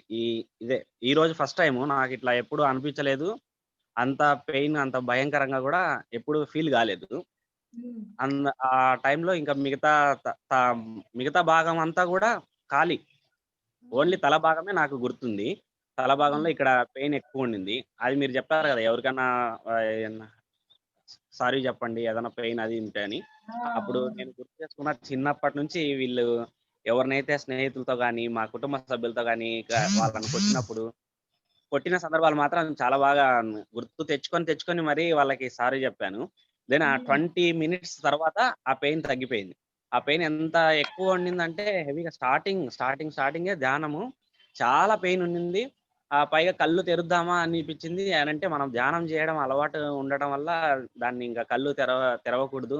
ఈ రోజు ఫస్ట్ టైం నాకు ఇట్లా ఎప్పుడు అనిపించలేదు. అంత పెయిన్ అంత భయంకరంగా కూడా ఎప్పుడు ఫీల్ కాలేదు. ఆ టైంలో ఇంకా మిగతా భాగం అంతా కూడా ఖాళీ. ఓన్లీ తల భాగమే నాకు గుర్తుంది. తల భాగంలో ఇక్కడ పెయిన్ ఎక్కువ ఉండింది. అది మీరు చెప్పారు కదా, ఎవరికైనా సారీ చెప్పండి ఏదైనా పెయిన్ అది ఉంటే అని. అప్పుడు నేను గుర్తు చేసుకున్న, చిన్నప్పటి నుంచి వీళ్ళు ఎవరినైతే స్నేహితులతో కానీ మా కుటుంబ సభ్యులతో కానీ వాళ్ళని కొట్టిన సందర్భాలు మాత్రం చాలా బాగా గుర్తు తెచ్చుకొని మరీ వాళ్ళకి సారీ చెప్పాను. దెన్ ఆ 20 minutes తర్వాత ఆ పెయిన్ తగ్గిపోయింది. ఆ పెయిన్ ఎంత ఎక్కువ ఉండిందంటే హెవీగా స్టార్టింగే ధ్యానము చాలా పెయిన్ ఉండింది. పైగా కళ్ళు తెరుద్దామా అనిపించింది. అంటే మనం ధ్యానం చేయడం అలవాటు ఉండటం వల్ల దాన్ని ఇంకా కళ్ళు తెరవకూడదు.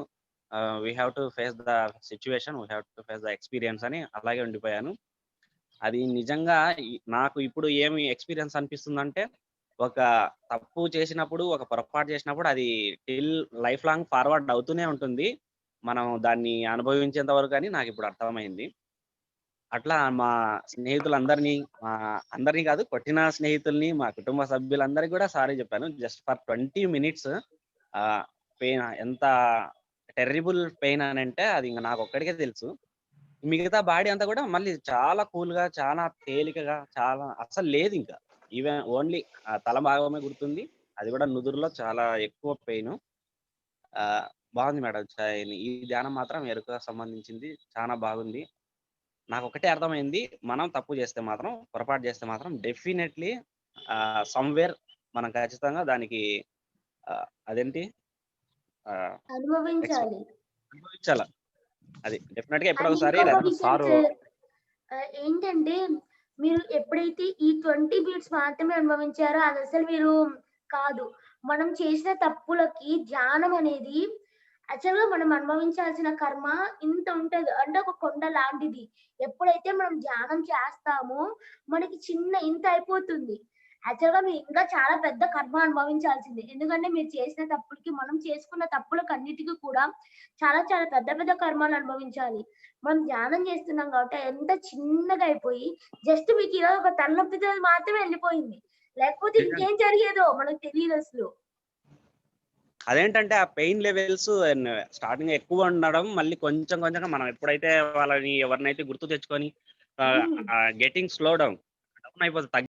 We have to face the situation, we have to face the experience అని అలాగే ఉండిపోయాను. అది నిజంగా నాకు ఇప్పుడు ఏమి ఎక్స్పీరియన్స్ అనిపిస్తుందంటే, ఒక తప్పు చేసినప్పుడు, ఒక పొరపాటు చేసినప్పుడు అది టిల్ లైఫ్ లాంగ్ ఫార్వర్డ్ అవుతూనే ఉంటుంది. మనం దాన్ని అనుభవించేంత వరకు అని నాకు ఇప్పుడు అర్థమైంది. అట్లా మా స్నేహితులందరినీ, అందరినీ కాదు, కొట్టిన స్నేహితుల్ని, మా కుటుంబ సభ్యులందరికీ కూడా సారీ చెప్పాను. జస్ట్ ఫర్ 20 minutes పెయిన్ ఎంత టెర్రిబుల్ పెయిన్ అని అంటే అది ఇంకా నాకు ఒక్కడికే తెలుసు. మిగతా బాడీ అంతా కూడా మళ్ళీ చాలా కూల్ గా, చాలా తేలికగా, చాలా అసలు లేదు ఇంకా. ఈవెన్ ఓన్లీ తల భాగమే గుర్తుంది. అది కూడా నుదురులో చాలా ఎక్కువ పెయిన్. బాగుంది మేడం. ఈ ధ్యానం మాత్రం ఎరుకకు సంబంధించింది చాలా బాగుంది. నాకు ఒకటే అర్థమైంది, మనం తప్పు చేస్తే మాత్రం, పొరపాటు చేస్తే మాత్రం డెఫినెట్లీ సమ్వేర్ మనం ఖచ్చితంగా దానికి అదేంటి అనుభవించాలి. అది డెఫినెట్ గా ఎప్పుడో అండ్ ఒకసారి ఇంకొక లేకపోతే విషయం సారు సార్, ఏంటంటే మీరు ఎప్పుడైతే ఈ 20 minutes మాత్రమే అనుభవించారో అది అసలు మీరు కాదు. మనం చేసిన తప్పులకి ధ్యానం అనేది యాక్చువల్‌గా మనం అనుభవించాల్సిన కర్మ ఇంత ఉంటది. అంటే ఒక కొండ లాంటిది. ఎప్పుడైతే మనం ధ్యానం చేస్తామో మనకి ఇంత అయిపోతుంది. యాక్చువల్‌గా మీరు ఇంకా చాలా పెద్ద కర్మ అనుభవించాల్సిందే. ఎందుకంటే మీరు చేసిన తప్పులకి, మనం చేసుకున్న తప్పులకన్నిటికి కూడా చాలా చాలా పెద్ద పెద్ద కర్మలు అనుభవించాలి. మనం ధ్యానం చేస్తున్నాం కాబట్టి ఎంత చిన్నగా అయిపోయి జస్ట్ మీకు ఈరోజు ఒక తలనొప్పితో మాత్రమే వెళ్ళిపోయింది. లేకపోతే ఇంకేం జరిగేదో మనకు తెలియదు అసలు. అదేంటంటే ఆ పెయిన్ లెవెల్స్ స్టార్టింగ్ ఎక్కువ ఉండడం, మళ్ళీ కొంచెం కొంచెంగా మనం ఎప్పుడైతే ఎవరినైతే గుర్తు తెచ్చుకొని గెటింగ్ స్లో డౌన్ అయిపోతుంది.